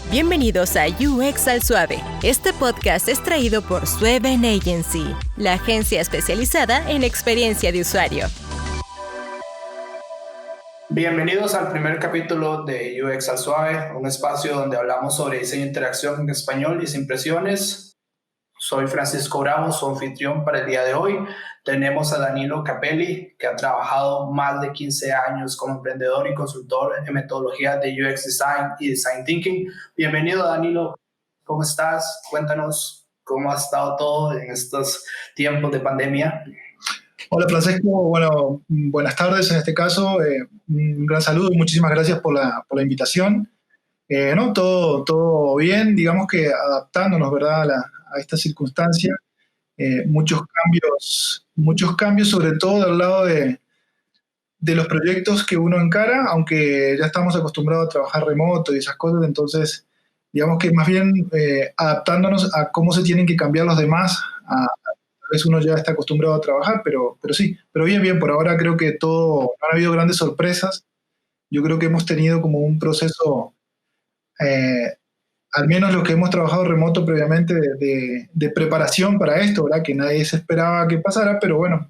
Bienvenidos a UX al Suave. Este podcast es traído por Sueven Agency, la agencia especializada en experiencia de usuario. Bienvenidos al primer capítulo de UX al Suave, un espacio donde hablamos sobre diseño e interacción en español y sin presiones. Soy Francisco Bravo, su anfitrión para el día de hoy. Tenemos a Danilo Capelli, que ha trabajado más de 15 años como emprendedor y consultor en metodologías de UX Design y Design Thinking. Bienvenido, Danilo. ¿Cómo estás? Cuéntanos cómo ha estado todo en estos tiempos de pandemia. Hola, Francisco. Bueno, buenas tardes en este caso. Un gran saludo y muchísimas gracias por la invitación. No, todo bien, digamos que adaptándonos, ¿verdad?, a esta circunstancia. Muchos cambios, sobre todo del lado de los proyectos que uno encara, aunque ya estamos acostumbrados a trabajar remoto y esas cosas, entonces digamos que más bien adaptándonos a cómo se tienen que cambiar los demás. A veces uno ya está acostumbrado a trabajar, pero sí, pero bien, por ahora creo que todo, no han habido grandes sorpresas. Yo creo que hemos tenido como un proceso, al menos los que hemos trabajado remoto previamente, de preparación para esto, ¿verdad? Que nadie se esperaba que pasara, pero bueno,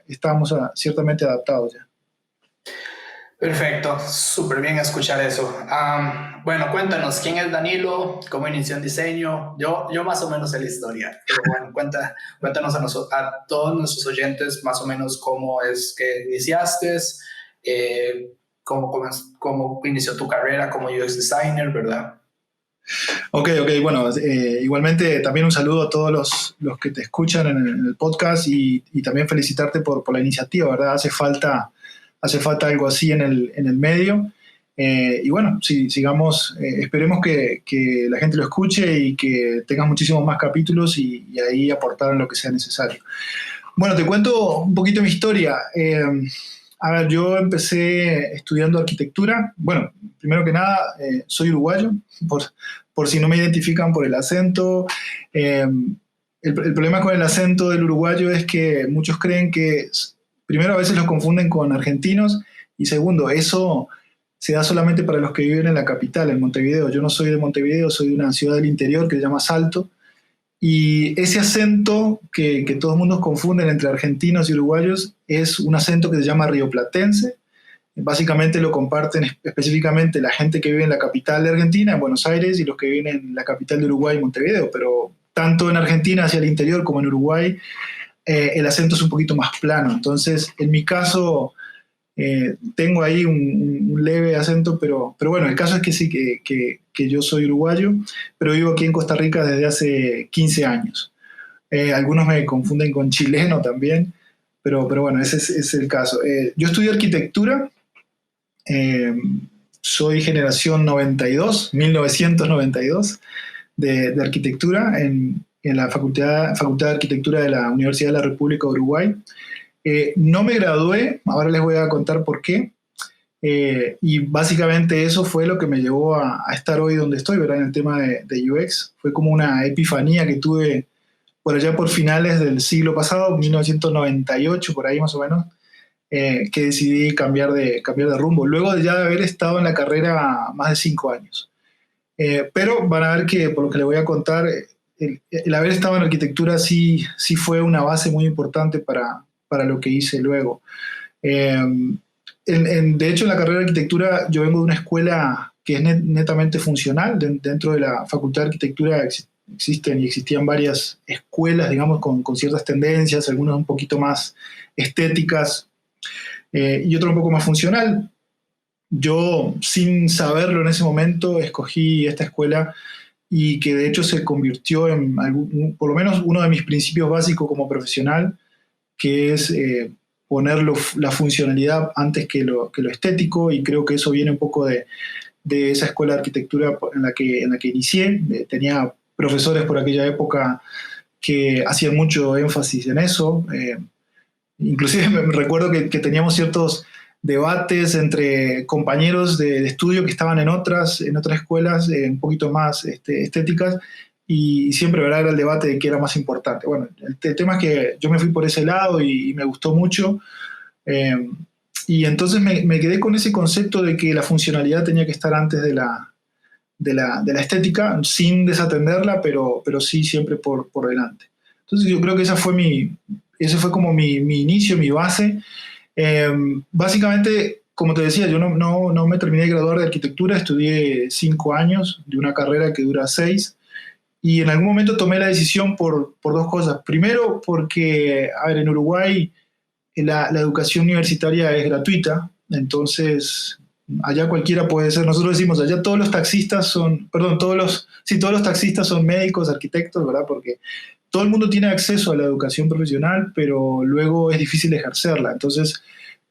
estábamos ciertamente adaptados ya. Perfecto, súper bien escuchar eso. Bueno, cuéntanos, ¿quién es Danilo? ¿Cómo inició en diseño? Yo más o menos sé la historia, pero bueno, cuéntanos a todos nuestros oyentes más o menos cómo es que iniciaste, cómo inició tu carrera como UX designer, ¿verdad? Ok, bueno, igualmente también un saludo a todos los que te escuchan en el podcast y también felicitarte por la iniciativa, ¿verdad? Hace falta algo así en el medio. Y bueno, sigamos, esperemos que la gente lo escuche y que tengas muchísimos más capítulos y ahí aportar en lo que sea necesario. Bueno, te cuento un poquito mi historia. A ver, yo empecé estudiando arquitectura. Bueno, primero que nada, soy uruguayo, por si no me identifican por el acento. El problema con el acento del uruguayo es que muchos creen que, primero, a veces los confunden con argentinos, y segundo, eso se da solamente para los que viven en la capital, en Montevideo. Yo no soy de Montevideo, soy de una ciudad del interior que se llama Salto, y ese acento que todos mundos confunden entre argentinos y uruguayos es un acento que se llama rioplatense. Básicamente lo comparten específicamente la gente que vive en la capital de Argentina, en Buenos Aires, y los que viven en la capital de Uruguay, Montevideo. Pero tanto en Argentina hacia el interior como en Uruguay, el acento es un poquito más plano. Entonces, en mi caso, tengo ahí un leve acento, pero bueno, el caso es que sí, que yo soy uruguayo, pero vivo aquí en Costa Rica desde hace 15 años. Algunos me confunden con chileno también, pero bueno, ese es el caso. Yo estudié arquitectura, soy generación 1992 de arquitectura en la Facultad de Arquitectura de la Universidad de la República de Uruguay. No me gradué, ahora les voy a contar por qué, y básicamente eso fue lo que me llevó a estar hoy donde estoy, ¿verdad? En el tema de UX. Fue como una epifanía que tuve por allá por finales del siglo pasado, 1998, por ahí más o menos, que decidí cambiar de rumbo, luego de ya haber estado en la carrera más de 5 años. Pero van a ver que, por lo que les voy a contar, el haber estado en arquitectura sí fue una base muy importante para lo que hice luego. De hecho, en la carrera de arquitectura yo vengo de una escuela que es netamente funcional. Dentro de la Facultad de Arquitectura existían varias escuelas, digamos, con ciertas tendencias, algunas un poquito más estéticas y otras un poco más funcional. Yo, sin saberlo en ese momento, escogí esta escuela, y que de hecho se convirtió en por lo menos uno de mis principios básicos como profesional, que es poner la funcionalidad antes que lo estético, y creo que eso viene un poco de esa escuela de arquitectura en la que inicié. Tenía profesores por aquella época que hacían mucho énfasis en eso. Inclusive me recuerdo que teníamos ciertos debates entre compañeros de estudio que estaban en otras escuelas un poquito más estéticas, y siempre, ¿verdad?, era el debate de qué era más importante. Bueno, el tema es que yo me fui por ese lado y me gustó mucho, y entonces me quedé con ese concepto de que la funcionalidad tenía que estar antes de la estética, sin desatenderla, pero sí siempre por delante. Entonces yo creo que ese fue como mi inicio, mi base. Básicamente, como te decía, yo no me terminé de graduar de arquitectura, estudié 5 años de una carrera que dura 6, y en algún momento tomé la decisión por dos cosas. Primero, porque, a ver, en Uruguay la educación universitaria es gratuita, entonces allá cualquiera puede ser. Nosotros decimos, allá todos los taxistas todos los taxistas son médicos, arquitectos, ¿verdad? Porque todo el mundo tiene acceso a la educación profesional, pero luego es difícil ejercerla. Entonces,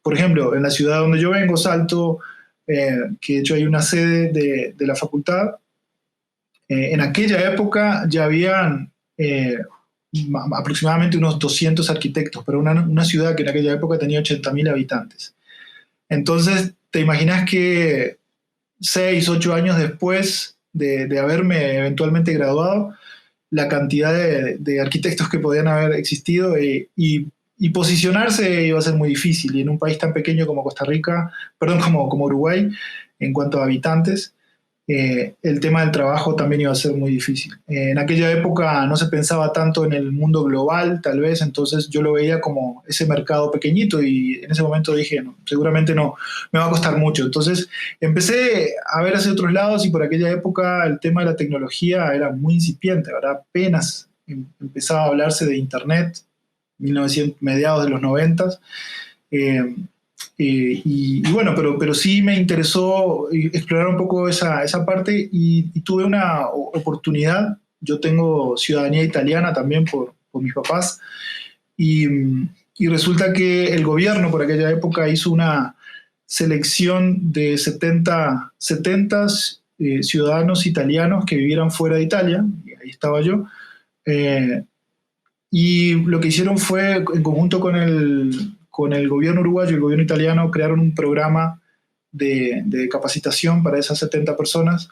por ejemplo, en la ciudad donde yo vengo, Salto, que de hecho hay una sede de la facultad, en aquella época ya habían aproximadamente unos 200 arquitectos, pero una ciudad que en aquella época tenía 80.000 habitantes. Entonces, te imaginas que 6, 8 años después de haberme eventualmente graduado, la cantidad de arquitectos que podían haber existido y posicionarse iba a ser muy difícil. Y en un país tan pequeño como como Uruguay, en cuanto a habitantes, el tema del trabajo también iba a ser muy difícil. En aquella época no se pensaba tanto en el mundo global, tal vez, entonces yo lo veía como ese mercado pequeñito, y en ese momento dije, no, seguramente no, me va a costar mucho. Entonces empecé a ver hacia otros lados, y por aquella época el tema de la tecnología era muy incipiente, ¿verdad? Apenas empezaba a hablarse de Internet, mediados de los 90. Y bueno, pero sí me interesó explorar un poco esa parte, y tuve una oportunidad. Yo tengo ciudadanía italiana también por mis papás, y resulta que el gobierno por aquella época hizo una selección de 70 ciudadanos italianos que vivieran fuera de Italia, y ahí estaba yo. Y lo que hicieron fue, en conjunto con el gobierno uruguayo y el gobierno italiano, crearon un programa de capacitación para esas 70 personas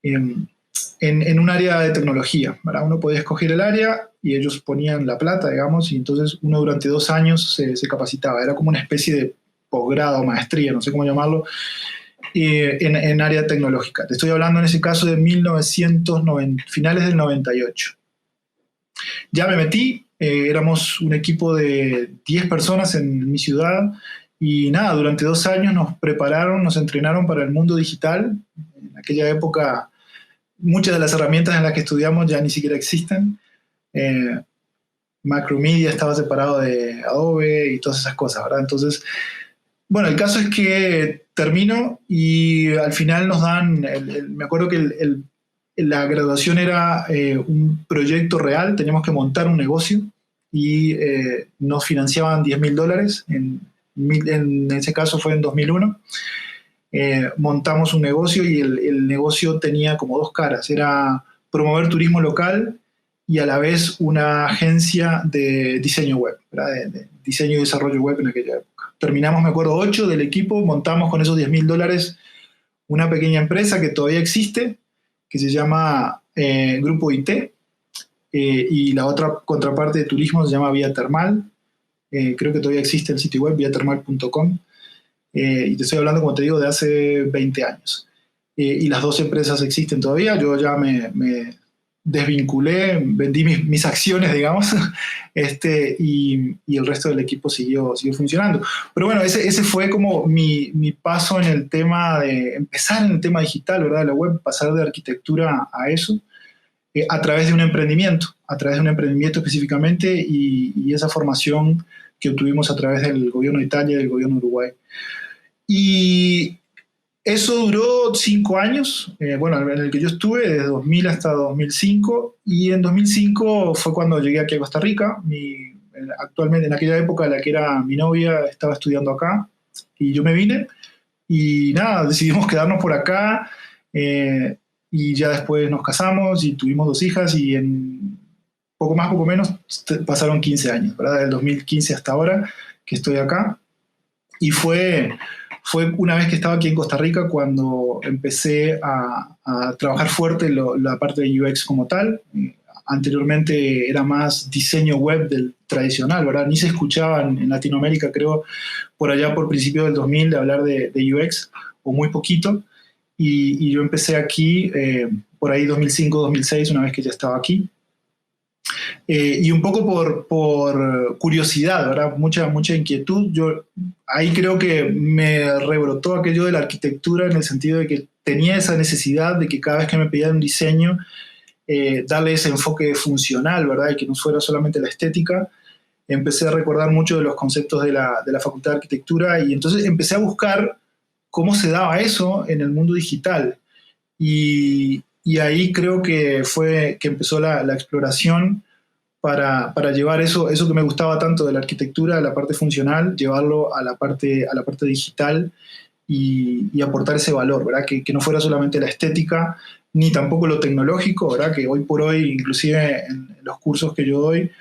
en un área de tecnología, ¿verdad? Uno podía escoger el área y ellos ponían la plata, digamos, y entonces uno durante 2 años se capacitaba. Era como una especie de posgrado, maestría, no sé cómo llamarlo, en área tecnológica. Te estoy hablando en ese caso de 1990, finales del 98. Ya me metí. Éramos un equipo de 10 personas en mi ciudad, y nada, durante 2 años nos prepararon, nos entrenaron para el mundo digital. En aquella época muchas de las herramientas en las que estudiamos ya ni siquiera existen. Macromedia estaba separado de Adobe y todas esas cosas, ¿verdad? Entonces, bueno, el caso es que termino, y al final nos dan, me acuerdo que la graduación era un proyecto real, teníamos que montar un negocio, y nos financiaban $10.000, en ese caso fue en 2001. Montamos un negocio, y el negocio tenía como 2 caras: era promover turismo local y a la vez una agencia de diseño web, ¿verdad? De diseño y desarrollo web en aquella época. Terminamos, me acuerdo, 8 del equipo, montamos con esos $10.000 una pequeña empresa que todavía existe, que se llama Grupo IT, y la otra contraparte de turismo se llama Vía Termal. Creo que todavía existe el sitio web, viatermal.com, y te estoy hablando, como te digo, de hace 20 años. Y las 2 empresas existen todavía. Yo ya me desvinculé, vendí mis acciones, digamos, y el resto del equipo siguió funcionando. Pero bueno, ese fue como mi paso en el tema empezar en el tema digital, ¿verdad? De la web, pasar de arquitectura a eso, a través de un emprendimiento específicamente, y esa formación que obtuvimos a través del gobierno de Italia y del gobierno de Uruguay. Y eso duró 5 años, bueno, en el que yo estuve, desde 2000 hasta 2005, y en 2005 fue cuando llegué aquí a Costa Rica. Actualmente, en aquella época, la que era mi novia estaba estudiando acá, y yo me vine, y nada, decidimos quedarnos por acá, y ya después nos casamos y tuvimos 2 hijas, y en poco más, poco menos, pasaron 15 años, ¿verdad? Del 2015 hasta ahora que estoy acá. Y fue una vez que estaba aquí en Costa Rica cuando empecé a trabajar fuerte la parte de UX como tal. Anteriormente era más diseño web del tradicional, ¿verdad? Ni se escuchaba en Latinoamérica, creo, por allá por principios del 2000, de hablar de UX, o muy poquito. y yo empecé aquí por ahí 2005-2006, una vez que ya estaba aquí. Y un poco por curiosidad, ¿verdad? Mucha inquietud. Yo ahí creo que me rebrotó aquello de la arquitectura en el sentido de que tenía esa necesidad de que cada vez que me pedían un diseño, darle ese enfoque funcional, ¿verdad? Y que no fuera solamente la estética. Empecé a recordar mucho de los conceptos de la Facultad de Arquitectura y entonces empecé a buscar cómo se daba eso en el mundo digital. Y ahí creo que fue que empezó la exploración para llevar eso que me gustaba tanto de la arquitectura, a la parte funcional, llevarlo a la parte digital y aportar ese valor, ¿verdad? Que no fuera solamente la estética, ni tampoco lo tecnológico, ¿verdad? Que hoy por hoy, inclusive en los cursos que yo doy,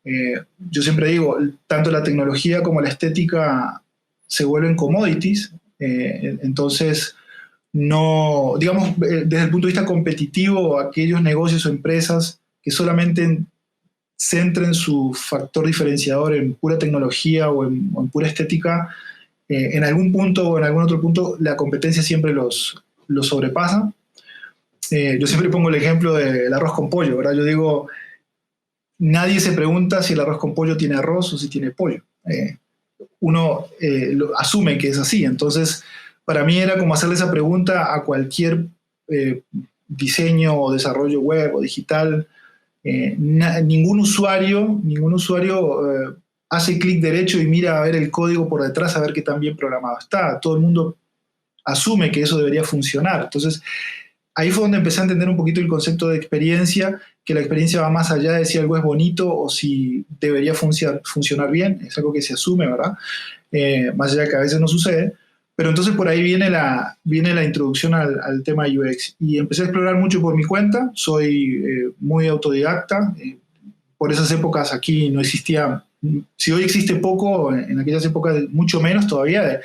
yo siempre digo, tanto la tecnología como la estética se vuelven commodities, entonces no, digamos, desde el punto de vista competitivo, aquellos negocios o empresas que solamente centren su factor diferenciador en pura tecnología o en pura estética, en algún punto o en algún otro punto la competencia siempre los sobrepasa. Yo siempre pongo el ejemplo del arroz con pollo, ¿verdad? Yo digo, nadie se pregunta si el arroz con pollo tiene arroz o si tiene pollo. Uno asume que es así. Entonces, para mí era como hacerle esa pregunta a cualquier diseño o desarrollo web o digital. Ningún usuario hace clic derecho y mira a ver el código por detrás a ver qué tan bien programado está. Todo el mundo asume que eso debería funcionar. Entonces, ahí fue donde empecé a entender un poquito el concepto de experiencia, que la experiencia va más allá de si algo es bonito o si debería funcionar bien. Es algo que se asume, ¿verdad? Más allá de que a veces no sucede. Pero entonces por ahí viene la introducción al tema UX. Y empecé a explorar mucho por mi cuenta. Soy muy autodidacta. Por esas épocas aquí no existía, si hoy existe poco, en aquellas épocas mucho menos todavía,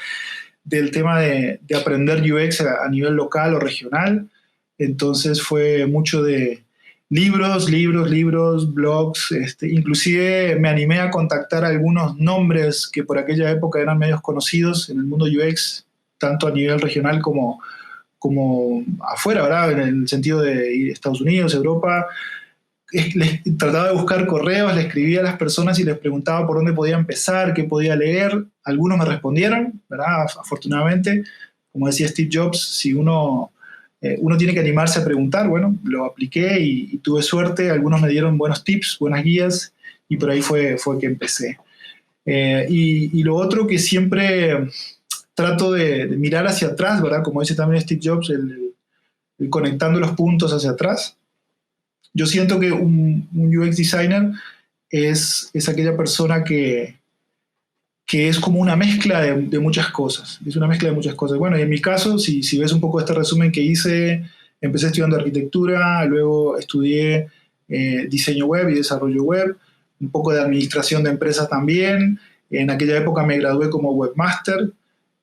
del tema de aprender UX a nivel local o regional. Entonces fue mucho de libros, blogs. Inclusive me animé a contactar a algunos nombres que por aquella época eran medios conocidos en el mundo UX, tanto a nivel regional como afuera, ¿verdad? En el sentido de Estados Unidos, Europa. Trataba de buscar correos, le escribía a las personas y les preguntaba por dónde podía empezar, qué podía leer. Algunos me respondieron, ¿verdad? Afortunadamente, como decía Steve Jobs, si uno tiene que animarse a preguntar. Bueno, lo apliqué y tuve suerte. Algunos me dieron buenos tips, buenas guías, y por ahí fue que empecé. Y lo otro que siempre trato de mirar hacia atrás, ¿verdad? Como dice también Steve Jobs, el conectando los puntos hacia atrás. Yo siento que un UX designer es aquella persona que es como una mezcla de muchas cosas. Es una mezcla de muchas cosas. Bueno, y en mi caso, si ves un poco este resumen que hice, empecé estudiando arquitectura, luego estudié diseño web y desarrollo web, un poco de administración de empresas también. En aquella época me gradué como webmaster,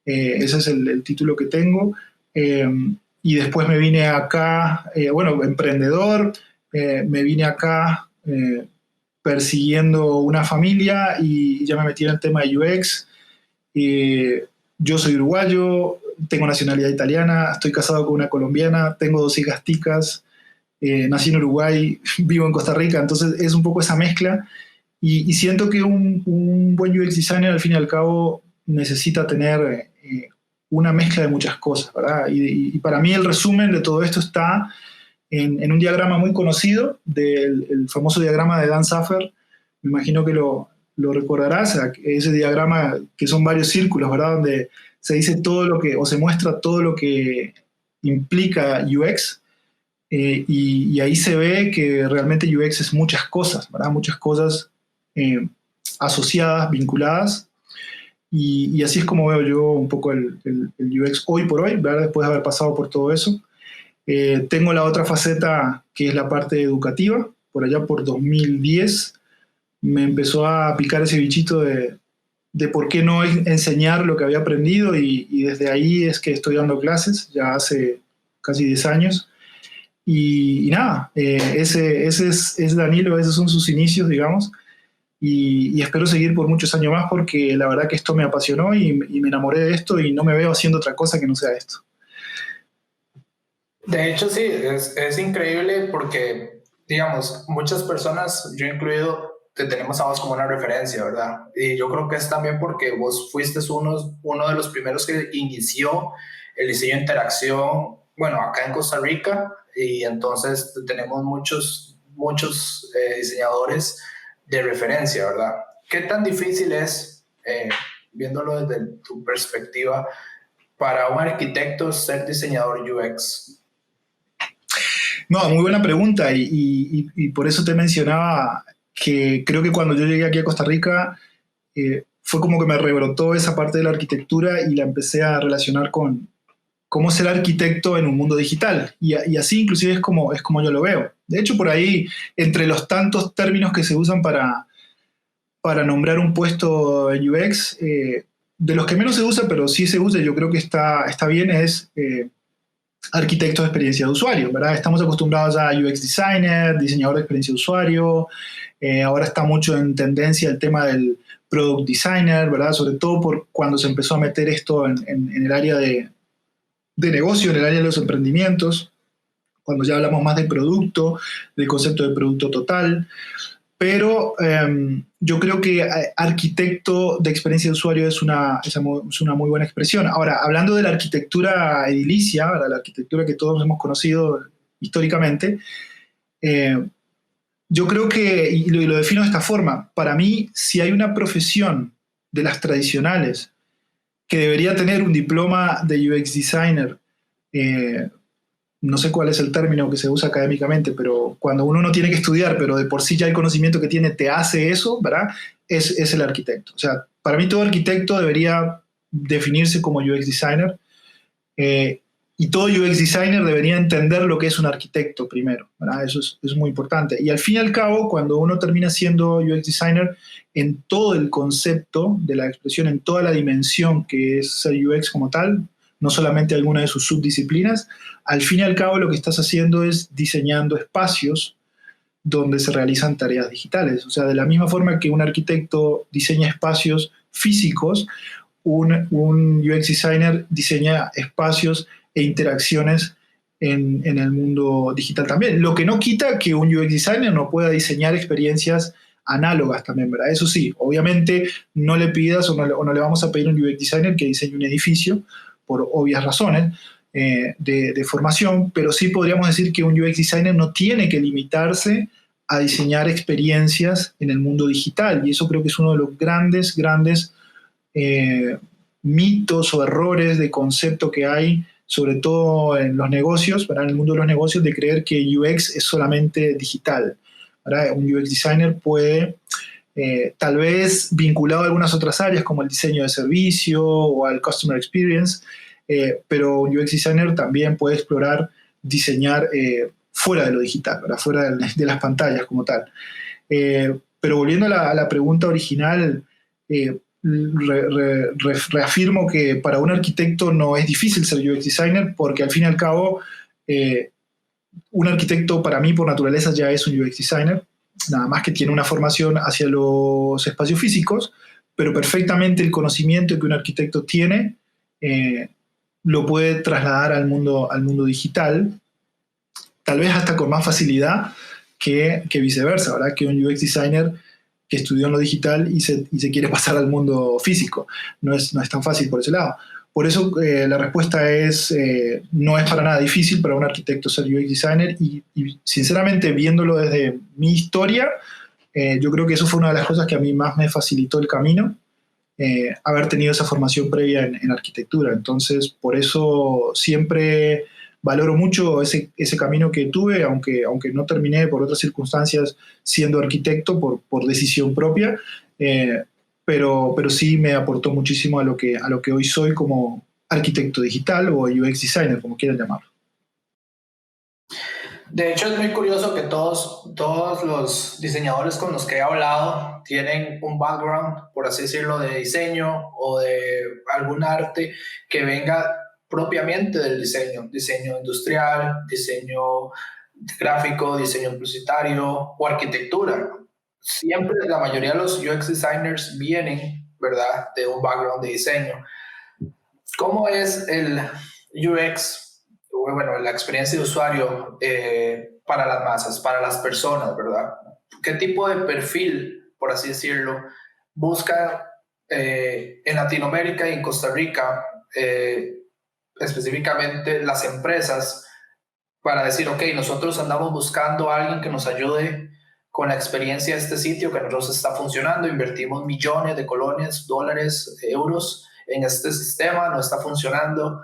ese es el título que tengo. Y después me vine acá, emprendedor, me vine acá persiguiendo una familia y ya me metí en el tema de UX. Yo soy uruguayo, tengo nacionalidad italiana, estoy casado con una colombiana, tengo 2 hijas ticas, nací en Uruguay, vivo en Costa Rica, entonces es un poco esa mezcla y siento que un buen UX designer al fin y al cabo necesita tener una mezcla de muchas cosas, ¿verdad? Y para mí el resumen de todo esto está en un diagrama muy conocido, el famoso diagrama de Dan Saffer. Me imagino que lo recordarás, ese diagrama que son varios círculos, ¿verdad? Donde se dice todo lo que, o se muestra todo lo que implica UX, y ahí se ve que realmente UX es muchas cosas, ¿verdad? Muchas cosas asociadas, vinculadas, y así es como veo yo un poco el UX hoy por hoy, ¿verdad? Después de haber pasado por todo eso. Tengo la otra faceta que es la parte educativa. Por allá por 2010 me empezó a picar ese bichito de por qué no enseñar lo que había aprendido y desde ahí es que estoy dando clases ya hace casi 10 años y nada, ese es Danilo, esos son sus inicios, digamos, y espero seguir por muchos años más porque la verdad que esto me apasionó y me enamoré de esto y no me veo haciendo otra cosa que no sea esto. De hecho, sí, es increíble porque, digamos, muchas personas, yo incluido, te tenemos a vos como una referencia, ¿verdad? Y yo creo que es también porque vos fuiste uno de los primeros que inició el diseño de interacción, bueno, acá en Costa Rica, y entonces tenemos muchos diseñadores de referencia, ¿verdad? ¿Qué tan difícil es, viéndolo desde tu perspectiva, para un arquitecto ser diseñador UX? No, muy buena pregunta y por eso te mencionaba que creo que cuando yo llegué aquí a Costa Rica fue como que me rebrotó esa parte de la arquitectura y la empecé a relacionar con cómo ser arquitecto en un mundo digital. Y así inclusive es como yo lo veo. De hecho, por ahí, entre los tantos términos que se usan para nombrar un puesto en UX, de los que menos se usa, pero sí se usa, yo creo que está bien, es arquitectos de experiencia de usuario, ¿verdad? Estamos acostumbrados a UX designer, diseñador de experiencia de usuario, ahora está mucho en tendencia el tema del product designer, ¿verdad? Sobre todo por cuando se empezó a meter esto en el área de negocio, en el área de los emprendimientos, cuando ya hablamos más de producto, del concepto de producto total. Pero yo creo que arquitecto de experiencia de usuario es una muy buena expresión. Ahora, hablando de la arquitectura edilicia, la arquitectura que todos hemos conocido históricamente, eh, yo creo que, y lo defino de esta forma, para mí, si hay una profesión de las tradicionales que debería tener un diploma de UX designer, eh, no sé cuál es el término que se usa académicamente, pero cuando uno no tiene que estudiar, pero de por sí ya el conocimiento que tiene te hace eso, ¿verdad? Es el arquitecto. O sea, para mí todo arquitecto debería definirse como UX designer eh, y todo UX designer debería entender lo que es un arquitecto primero, ¿verdad? Eso es muy importante. Y al fin y al cabo, cuando uno termina siendo UX designer, en todo el concepto de la expresión, en toda la dimensión que es ser UX como tal, no solamente alguna de sus subdisciplinas, al fin y al cabo lo que estás haciendo es diseñando espacios donde se realizan tareas digitales. O sea, de la misma forma que un arquitecto diseña espacios físicos, un UX designer diseña espacios e interacciones en el mundo digital también. Lo que no quita que un UX designer no pueda diseñar experiencias análogas también, ¿verdad? Eso sí, obviamente no le pidas o no le vamos a pedir a un UX designer que diseñe un edificio por obvias razones de formación, pero sí podríamos decir que un UX designer no tiene que limitarse a diseñar experiencias en el mundo digital y eso creo que es uno de los grandes eh, mitos o errores de concepto que hay, sobre todo en los negocios, ¿verdad? En el mundo de los negocios, de creer que UX es solamente digital, ¿verdad? Un UX designer puede, tal vez vinculado a algunas otras áreas como el diseño de servicio o al customer experience, pero un UX designer también puede explorar diseñar fuera de lo digital, ¿verdad? Fuera de las pantallas como tal. Pero volviendo a la pregunta original, reafirmo que para un arquitecto no es difícil ser UX designer porque al fin y al cabo eh, un arquitecto para mí por naturaleza ya es un UX designer, nada más que tiene una formación hacia los espacios físicos, pero perfectamente el conocimiento que un arquitecto tiene eh, lo puede trasladar al mundo digital, tal vez hasta con más facilidad que viceversa, ¿verdad? Que un UX designer que estudió en lo digital y se quiere pasar al mundo físico. No es tan fácil por ese lado. Por eso la respuesta es, no es para nada difícil para un arquitecto ser UX designer y sinceramente viéndolo desde mi historia, yo creo que eso fue una de las cosas que a mí más me facilitó el camino, haber tenido esa formación previa en arquitectura. Entonces, por eso siempre valoro mucho ese camino que tuve, aunque no terminé por otras circunstancias siendo arquitecto por decisión propia, pero sí me aportó muchísimo a lo que hoy soy como arquitecto digital o UX designer, como quieran llamarlo. De hecho, es muy curioso que todos los diseñadores con los que he hablado tienen un background, por así decirlo, de diseño o de algún arte que venga propiamente del diseño, diseño industrial, diseño gráfico, diseño publicitario o arquitectura. Siempre la mayoría de los UX designers vienen, ¿verdad?, de un background de diseño. ¿Cómo es el UX bueno, la experiencia de usuario para las masas, para las personas, ¿verdad? ¿Qué tipo de perfil, por así decirlo, busca en Latinoamérica y en Costa Rica, específicamente las empresas, para decir, ok, nosotros andamos buscando a alguien que nos ayude con la experiencia de este sitio que a nosotros está funcionando, invertimos millones de colones, dólares, euros en este sistema, no está funcionando.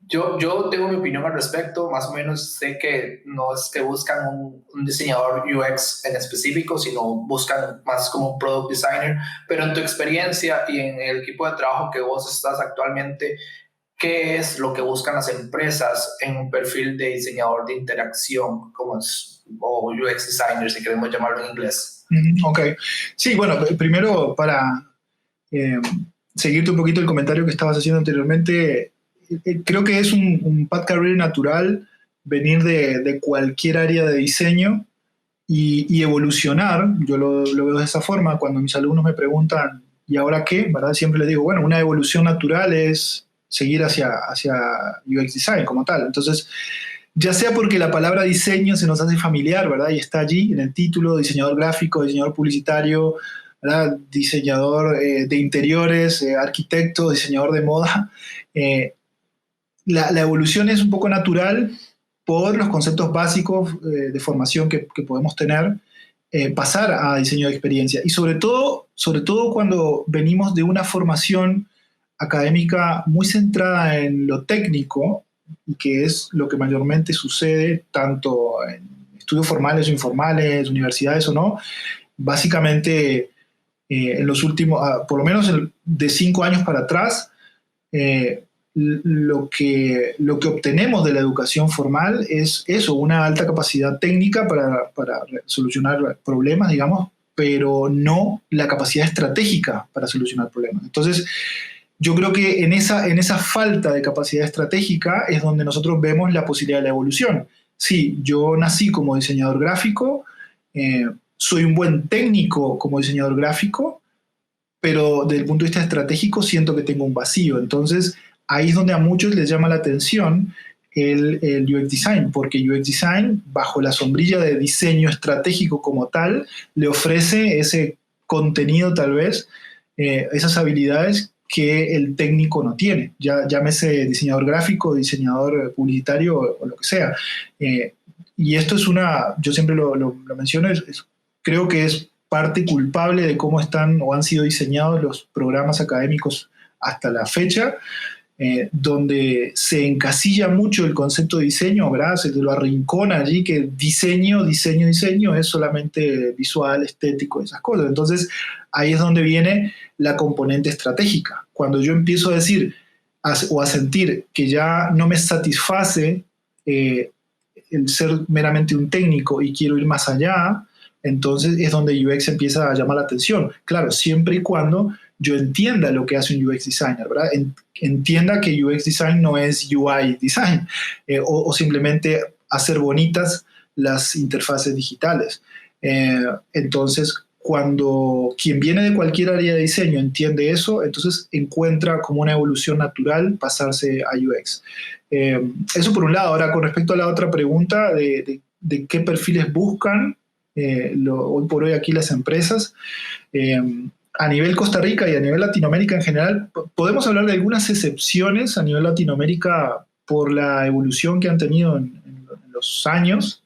Yo tengo mi opinión al respecto, más o menos sé que no es que buscan un diseñador UX en específico, sino buscan más como un product designer, pero en tu experiencia y en el equipo de trabajo que vos estás actualmente, ¿qué es lo que buscan las empresas en un perfil de diseñador de interacción, como es, o UX designer, si queremos llamarlo en inglés? Ok. Sí, bueno, primero para seguirte un poquito el comentario que estabas haciendo anteriormente, creo que es un path career natural venir de cualquier área de diseño y evolucionar. Yo lo veo de esa forma. Cuando mis alumnos me preguntan, ¿y ahora qué? ¿Verdad? Siempre les digo, bueno, una evolución natural es seguir hacia UX design como tal. Entonces, ya sea porque la palabra diseño se nos hace familiar, ¿verdad? Y está allí en el título, diseñador gráfico, diseñador publicitario, ¿verdad? Diseñador de interiores, arquitecto, diseñador de moda. La evolución es un poco natural por los conceptos básicos de formación que podemos tener, pasar a diseño de experiencia. Y sobre todo cuando venimos de una formación académica muy centrada en lo técnico, y que es lo que mayormente sucede tanto en estudios formales o informales, universidades o no, básicamente en los últimos, por lo menos de 5 años para atrás, lo que obtenemos de la educación formal es eso, una alta capacidad técnica para solucionar problemas, digamos, pero no la capacidad estratégica para solucionar problemas. Entonces, yo creo que en esa falta de capacidad estratégica es donde nosotros vemos la posibilidad de la evolución. Sí, yo nací como diseñador gráfico, soy un buen técnico como diseñador gráfico, pero desde el punto de vista estratégico siento que tengo un vacío. Entonces, ahí es donde a muchos les llama la atención el UX Design, porque UX Design, bajo la sombrilla de diseño estratégico como tal, le ofrece ese contenido tal vez, esas habilidades que el técnico no tiene, ya llámese diseñador gráfico, diseñador publicitario o lo que sea. Y esto es yo siempre lo menciono, creo que es parte culpable de cómo están o han sido diseñados los programas académicos hasta la fecha, donde se encasilla mucho el concepto de diseño, ¿verdad? Se lo arrincona allí, que diseño es solamente visual, estético, esas cosas. Entonces, ahí es donde viene la componente estratégica. Cuando yo empiezo a decir o a sentir que ya no me satisface el ser meramente un técnico y quiero ir más allá, entonces es donde UX empieza a llamar la atención. Claro, siempre y cuando yo entienda lo que hace un UX designer, ¿verdad? Entienda que UX design no es UI design, o simplemente hacer bonitas las interfaces digitales. Entonces, cuando quien viene de cualquier área de diseño entiende eso, entonces encuentra como una evolución natural pasarse a UX. Eso por un lado. Ahora, con respecto a la otra pregunta de qué perfiles buscan hoy por hoy aquí las empresas, a nivel Costa Rica y a nivel Latinoamérica en general, podemos hablar de algunas excepciones a nivel Latinoamérica por la evolución que han tenido en los años.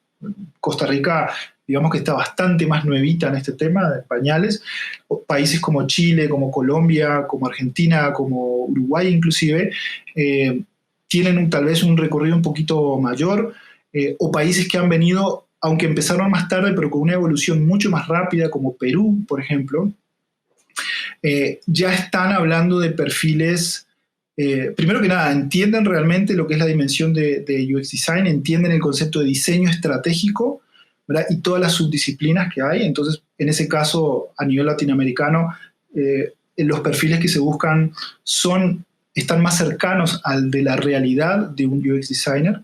Costa Rica, digamos que está bastante más nuevita en este tema de pañales. Países como Chile, como Colombia, como Argentina, como Uruguay inclusive, tienen tal vez un recorrido un poquito mayor, o países que han venido, aunque empezaron más tarde, pero con una evolución mucho más rápida, como Perú, por ejemplo, ya están hablando de perfiles, primero que nada, entienden realmente lo que es la dimensión de UX Design, entienden el concepto de diseño estratégico, ¿verdad? Y todas las subdisciplinas que hay. Entonces, en ese caso, a nivel latinoamericano, los perfiles que se buscan están más cercanos al de la realidad de un UX Designer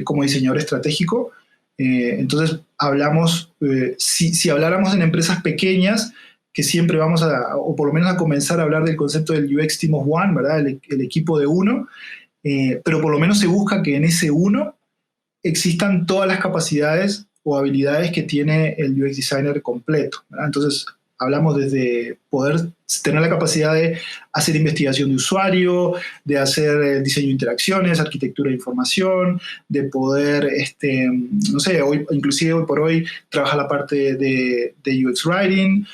como diseñador estratégico. Entonces, hablamos, si habláramos en empresas pequeñas, que siempre vamos o por lo menos a comenzar a hablar del concepto del UX Team of One, ¿verdad? El equipo de uno. pero por lo menos se busca que en ese uno existan todas las capacidades o habilidades que tiene el UX designer completo, ¿verdad? Entonces, hablamos desde poder tener la capacidad de hacer investigación de usuario, de hacer diseño de interacciones, arquitectura de información, de poder, no sé, inclusive hoy por hoy trabaja la parte de UX Writing,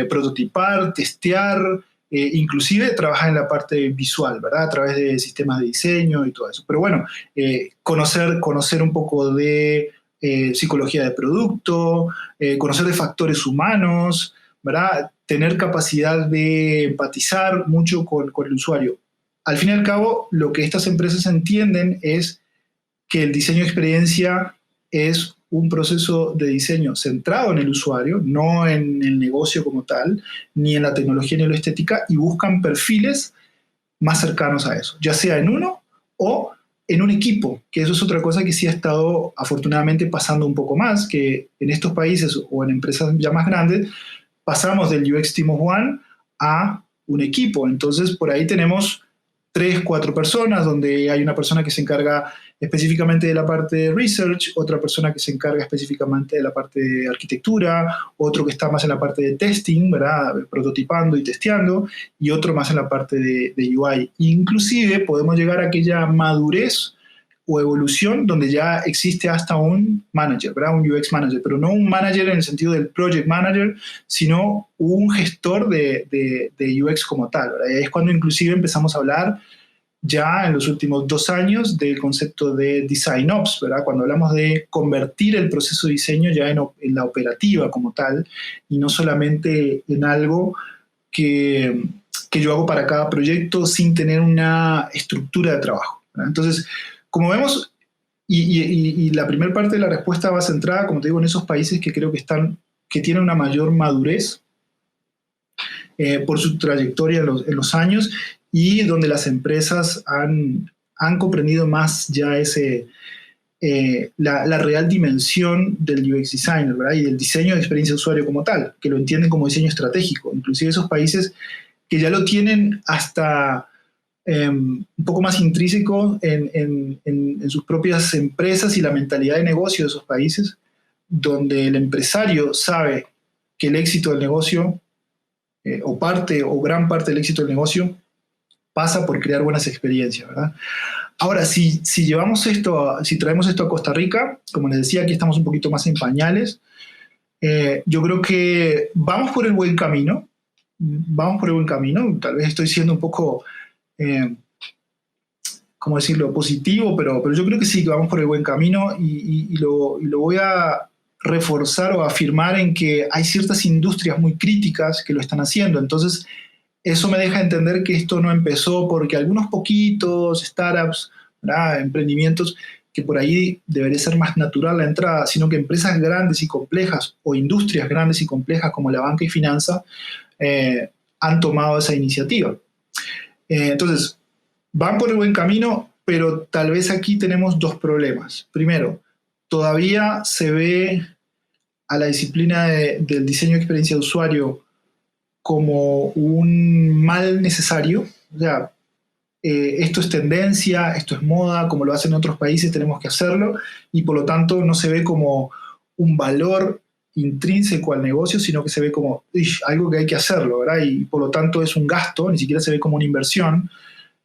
prototipar, testear, inclusive trabaja en la parte visual, ¿verdad? A través de sistemas de diseño y todo eso. Pero bueno, conocer un poco de psicología de producto, conocer de factores humanos, ¿verdad? Tener capacidad de empatizar mucho con el usuario. Al fin y al cabo, lo que estas empresas entienden es que el diseño de experiencia es un proceso de diseño centrado en el usuario, no en el negocio como tal, ni en la tecnología ni en la estética, y buscan perfiles más cercanos a eso, ya sea en uno o en un equipo, que eso es otra cosa que sí ha estado afortunadamente pasando un poco más, que en estos países o en empresas ya más grandes, pasamos del UX Team of One a un equipo. Entonces, por ahí tenemos 3, 4 personas, donde hay una persona que se encarga específicamente de la parte de research, otra persona que se encarga específicamente de la parte de arquitectura, otro que está más en la parte de testing, ¿verdad? Prototipando y testeando, y otro más en la parte de UI. Inclusive podemos llegar a aquella madurez o evolución donde ya existe hasta un manager, ¿verdad? Un UX manager, pero no un manager en el sentido del project manager, sino un gestor de UX como tal, ¿verdad? Y es cuando inclusive empezamos a hablar ya en los últimos 2 años del concepto de Design Ops, ¿verdad? Cuando hablamos de convertir el proceso de diseño ya en la operativa como tal, y no solamente en algo que yo hago para cada proyecto sin tener una estructura de trabajo, ¿verdad? Entonces, como vemos, y la primera parte de la respuesta va centrada, como te digo, en esos países que creo que tienen una mayor madurez por su trayectoria en los años, y donde las empresas han comprendido más ya la real dimensión del UX designer, ¿verdad? Y del diseño de experiencia de usuario como tal, que lo entienden como diseño estratégico. Inclusive esos países que ya lo tienen hasta un poco más intrínseco en sus propias empresas y la mentalidad de negocio de esos países, donde el empresario sabe que el éxito del negocio, o gran parte del éxito del negocio, pasa por crear buenas experiencias, ¿verdad? Ahora, si traemos esto a Costa Rica, como les decía, aquí estamos un poquito más en pañales. Yo creo que vamos por el buen camino. Tal vez estoy siendo un poco ¿cómo decirlo?, positivo, pero yo creo que sí, que vamos por el buen camino, y lo voy a reforzar o afirmar en que hay ciertas industrias muy críticas que lo están haciendo. Entonces, eso me deja entender que esto no empezó porque algunos poquitos startups, ¿verdad?, emprendimientos, que por ahí debería ser más natural la entrada, sino que empresas grandes y complejas o industrias grandes y complejas como la banca y finanza han tomado esa iniciativa. Entonces, van por el buen camino, pero tal vez aquí tenemos 2 problemas. Primero, todavía se ve a la disciplina del diseño de experiencia de usuario como un mal necesario. O sea, esto es tendencia, esto es moda, como lo hacen en otros países, tenemos que hacerlo, y por lo tanto no se ve como un valor intrínseco al negocio, sino que se ve como algo que hay que hacerlo, ¿verdad? Y por lo tanto es un gasto, ni siquiera se ve como una inversión,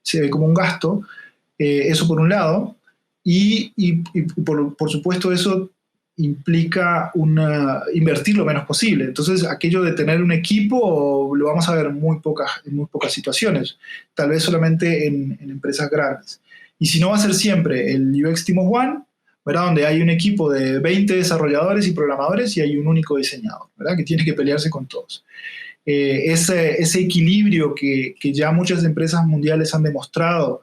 se ve como un gasto. Eso por un lado, y por supuesto eso implica invertir lo menos posible. Entonces, aquello de tener un equipo lo vamos a ver en muy pocas situaciones, tal vez solamente en empresas grandes. Y si no, va a ser siempre el UX Team of One, ¿verdad?, donde hay un equipo de 20 desarrolladores y programadores y hay un único diseñador, ¿verdad?, que tiene que pelearse con todos. Ese equilibrio que ya muchas empresas mundiales han demostrado,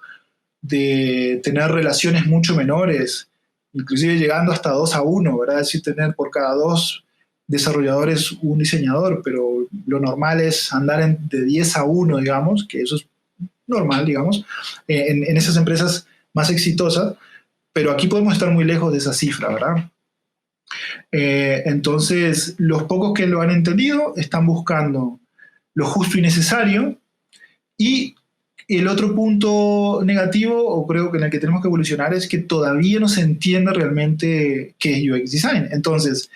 de tener relaciones mucho menores, inclusive llegando hasta 2-1, ¿verdad? Es decir, tener por cada 2 desarrolladores un diseñador, pero lo normal es andar de 10-1, digamos, que eso es normal, digamos, en esas empresas más exitosas, pero aquí podemos estar muy lejos de esa cifra, ¿verdad? Entonces, los pocos que lo han entendido están buscando lo justo y necesario, y El otro punto negativo, o creo que en el que tenemos que evolucionar, es que todavía no se entiende realmente qué es UX Design. Entonces,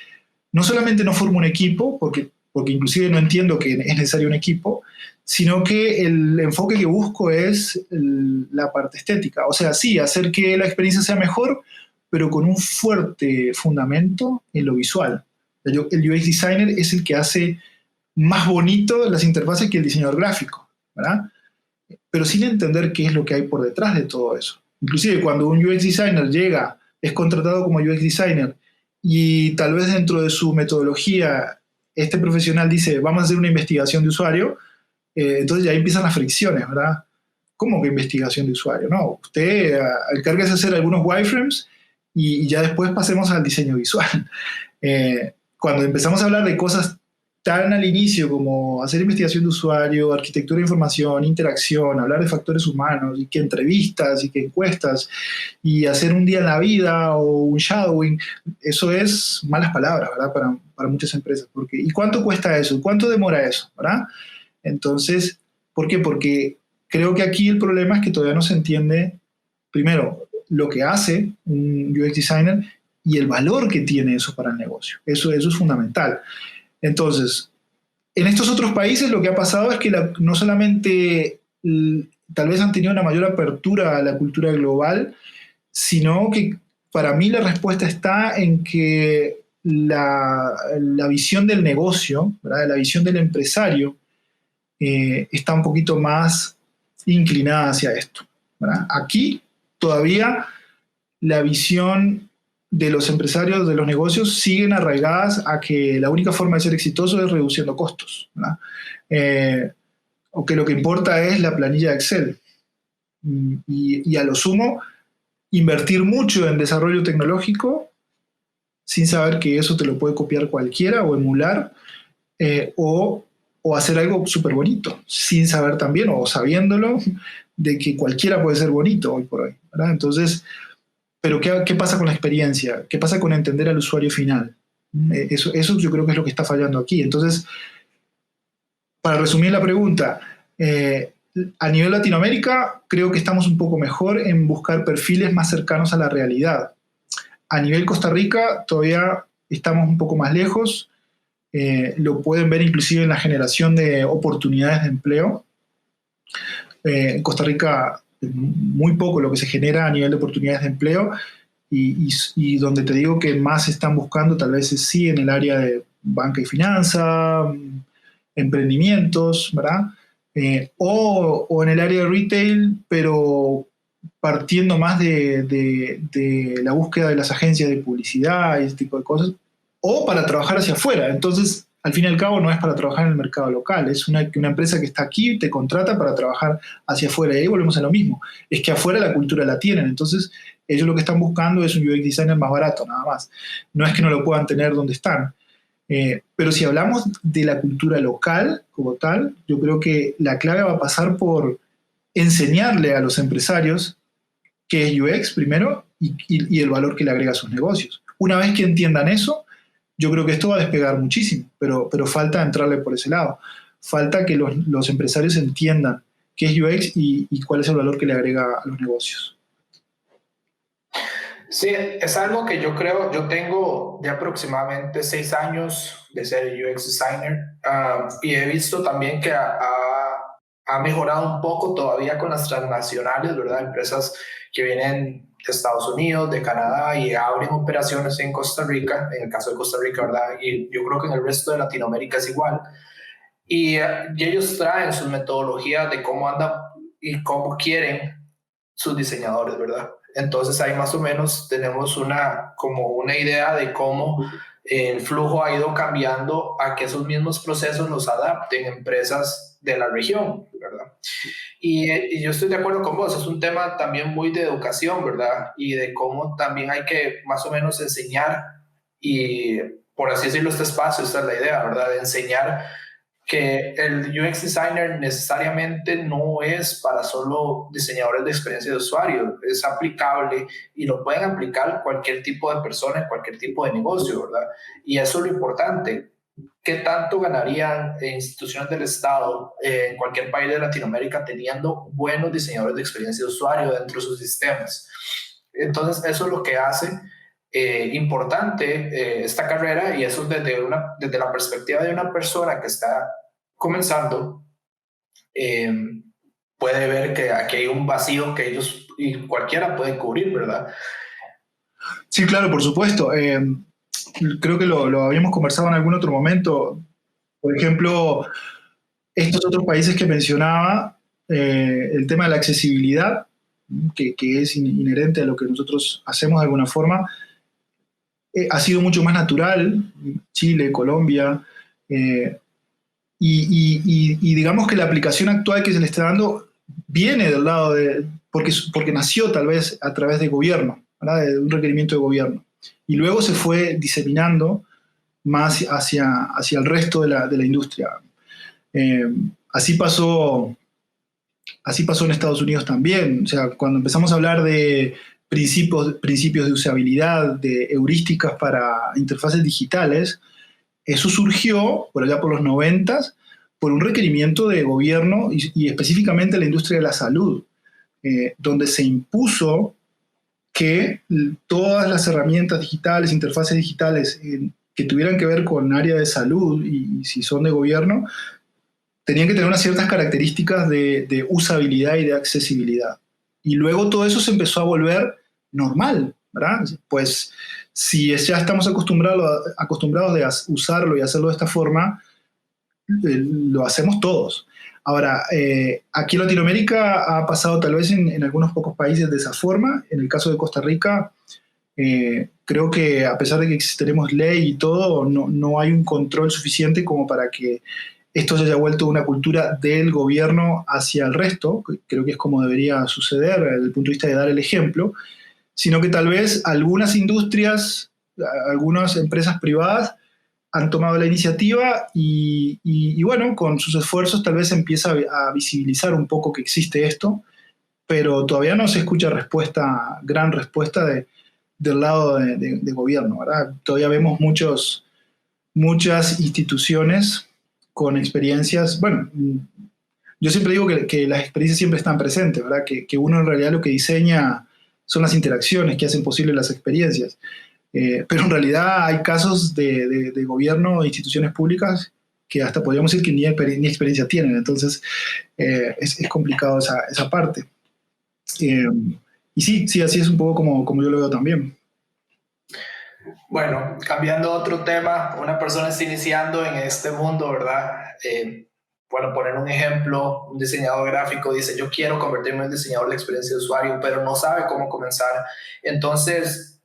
no solamente no formo un equipo, porque inclusive no entiendo que es necesario un equipo, sino que el enfoque que busco es la parte estética. O sea, sí, hacer que la experiencia sea mejor, pero con un fuerte fundamento en lo visual. El UX Designer es el que hace más bonito las interfaces que el diseñador gráfico, ¿verdad? Pero sin entender qué es lo que hay por detrás de todo eso. Inclusive cuando un UX Designer llega, es contratado como UX Designer, y tal vez dentro de su metodología este profesional dice, vamos a hacer una investigación de usuario, entonces ya empiezan las fricciones, ¿verdad? ¿Cómo que investigación de usuario? No, usted encárguese de hacer algunos wireframes y ya después pasemos al diseño visual. Cuando empezamos a hablar de cosas tan al inicio como hacer investigación de usuario, arquitectura de información, interacción, hablar de factores humanos, y que entrevistas y que encuestas, y hacer un día en la vida o un shadowing, eso es malas palabras, ¿verdad? Para muchas empresas. ¿Y cuánto cuesta eso? ¿Cuánto demora eso? ¿Verdad? Entonces, ¿por qué? Porque creo que aquí el problema es que todavía no se entiende, primero, lo que hace un UX designer y el valor que tiene eso para el negocio. Eso es fundamental. Entonces, en estos otros países lo que ha pasado es que no solamente tal vez han tenido una mayor apertura a la cultura global, sino que para mí la respuesta está en que la visión del negocio, ¿verdad? La visión del empresario está un poquito más inclinada hacia esto, ¿verdad? Aquí todavía la visión de los empresarios, de los negocios, siguen arraigadas a que la única forma de ser exitoso es reduciendo costos, ¿verdad? O que lo que importa es la planilla de Excel. Y a lo sumo, invertir mucho en desarrollo tecnológico sin saber que eso te lo puede copiar cualquiera o emular, o hacer algo súper bonito, sin saber también, o sabiéndolo, de que cualquiera puede ser bonito hoy por hoy, ¿verdad? Entonces, pero ¿qué pasa con la experiencia? ¿Qué pasa con entender al usuario final? Eso yo creo que es lo que está fallando aquí. Entonces, para resumir la pregunta, a nivel Latinoamérica creo que estamos un poco mejor en buscar perfiles más cercanos a la realidad. A nivel Costa Rica todavía estamos un poco más lejos. Lo pueden ver inclusive en la generación de oportunidades de empleo. En Costa Rica muy poco lo que se genera a nivel de oportunidades de empleo, y donde te digo que más están buscando tal vez es sí en el área de banca y finanza, emprendimientos, ¿verdad? O en el área de retail, pero partiendo más de la búsqueda de las agencias de publicidad y ese tipo de cosas, o para trabajar hacia afuera. Entonces, al fin y al cabo, no es para trabajar en el mercado local, es una empresa que está aquí, te contrata para trabajar hacia afuera, y ahí volvemos a lo mismo, es que afuera la cultura la tienen, entonces ellos lo que están buscando es un UX designer más barato, nada más. No es que no lo puedan tener donde están. Pero si hablamos de la cultura local como tal, yo creo que la clave va a pasar por enseñarle a los empresarios qué es UX primero y el valor que le agrega a sus negocios. Una vez que entiendan eso, yo creo que esto va a despegar muchísimo, pero falta entrarle por ese lado. Falta que los empresarios entiendan qué es UX y cuál es el valor que le agrega a los negocios. Sí, es algo que yo creo, yo tengo ya aproximadamente 6 años de ser UX designer, y he visto también que ha mejorado un poco todavía con las transnacionales, ¿verdad? Empresas que vienen de Estados Unidos, de Canadá, y abren operaciones en Costa Rica, en el caso de Costa Rica, ¿verdad? Y yo creo que en el resto de Latinoamérica es igual. Y ellos traen sus metodologías de cómo andan y cómo quieren sus diseñadores, ¿verdad? Entonces ahí más o menos tenemos como una idea de cómo el flujo ha ido cambiando a que esos mismos procesos los adapten empresas de la región, ¿verdad? Y yo estoy de acuerdo con vos, es un tema también muy de educación, ¿verdad? Y de cómo también hay que más o menos enseñar, y por así decirlo, este espacio, esta es la idea, ¿verdad? De enseñar que el UX designer necesariamente no es para solo diseñadores de experiencia de usuario, es aplicable y lo pueden aplicar cualquier tipo de persona en cualquier tipo de negocio, ¿verdad? Y eso es lo importante, ¿qué tanto ganarían instituciones del Estado en cualquier país de Latinoamérica teniendo buenos diseñadores de experiencia de usuario dentro de sus sistemas? Entonces, eso es lo que hace importante esta carrera, y eso desde la perspectiva de una persona que está comenzando, puede ver que aquí hay un vacío que ellos y cualquiera puede cubrir, ¿verdad? Sí, claro, por supuesto. Creo que lo habíamos conversado en algún otro momento. Por ejemplo, estos otros países que mencionaba, el tema de la accesibilidad, que es inherente a lo que nosotros hacemos de alguna forma, ha sido mucho más natural. Chile, Colombia, y digamos que la aplicación actual que se le está dando viene del lado porque nació tal vez a través de gobierno, ¿verdad? De un requerimiento de gobierno. Y luego se fue diseminando más hacia el resto de la industria. Así pasó en Estados Unidos también. O sea, cuando empezamos a hablar de principios de usabilidad, de heurísticas para interfaces digitales, eso surgió por allá por los 90 por un requerimiento de gobierno y específicamente la industria de la salud, donde se impuso que todas las herramientas digitales, interfaces digitales que tuvieran que ver con área de salud y si son de gobierno, tenían que tener unas ciertas características de usabilidad y de accesibilidad. Y luego todo eso se empezó a volver normal, ¿verdad? Pues si ya estamos acostumbrados de usarlo y hacerlo de esta forma, lo hacemos todos. Ahora, aquí en Latinoamérica ha pasado tal vez en algunos pocos países de esa forma. En el caso de Costa Rica, creo que a pesar de que tenemos ley y todo, no hay un control suficiente como para que esto se haya vuelto una cultura del gobierno hacia el resto. Creo que es como debería suceder desde el punto de vista de dar el ejemplo, sino que tal vez algunas industrias, algunas empresas privadas han tomado la iniciativa y bueno, con sus esfuerzos tal vez empieza a visibilizar un poco que existe esto, pero todavía no se escucha gran respuesta del lado de gobierno, ¿verdad? Todavía vemos muchas instituciones con experiencias. Bueno, yo siempre digo que las experiencias siempre están presentes, ¿verdad? Que uno en realidad lo que diseña son las interacciones que hacen posible las experiencias. Pero en realidad hay casos de gobierno e instituciones públicas que hasta podríamos decir que ni experiencia tienen. Entonces, es complicado esa parte. Y sí, así es un poco como yo lo veo también. Bueno, cambiando a otro tema, una persona está iniciando en este mundo, ¿verdad? Bueno, poner un ejemplo, un diseñador gráfico dice, yo quiero convertirme en diseñador de experiencia de usuario, pero no sabe cómo comenzar. Entonces,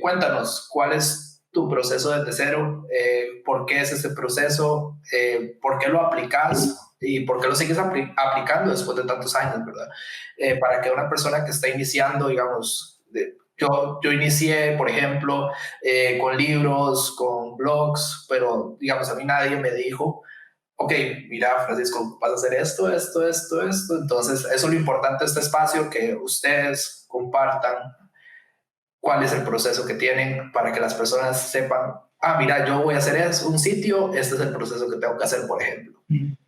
cuéntanos, ¿cuál es tu proceso desde cero? ¿Por qué es ese proceso? ¿Por qué lo aplicas? ¿Y por qué lo sigues aplicando después de tantos años, verdad? Para que una persona que está iniciando, digamos, yo inicié, por ejemplo, con libros, con blogs, pero, digamos, a mí nadie me dijo, ok, mira, Francisco, vas a hacer esto. Entonces, eso es lo importante de este espacio, que ustedes compartan cuál es el proceso que tienen para que las personas sepan, mira, yo voy a hacer un sitio, este es el proceso que tengo que hacer, por ejemplo.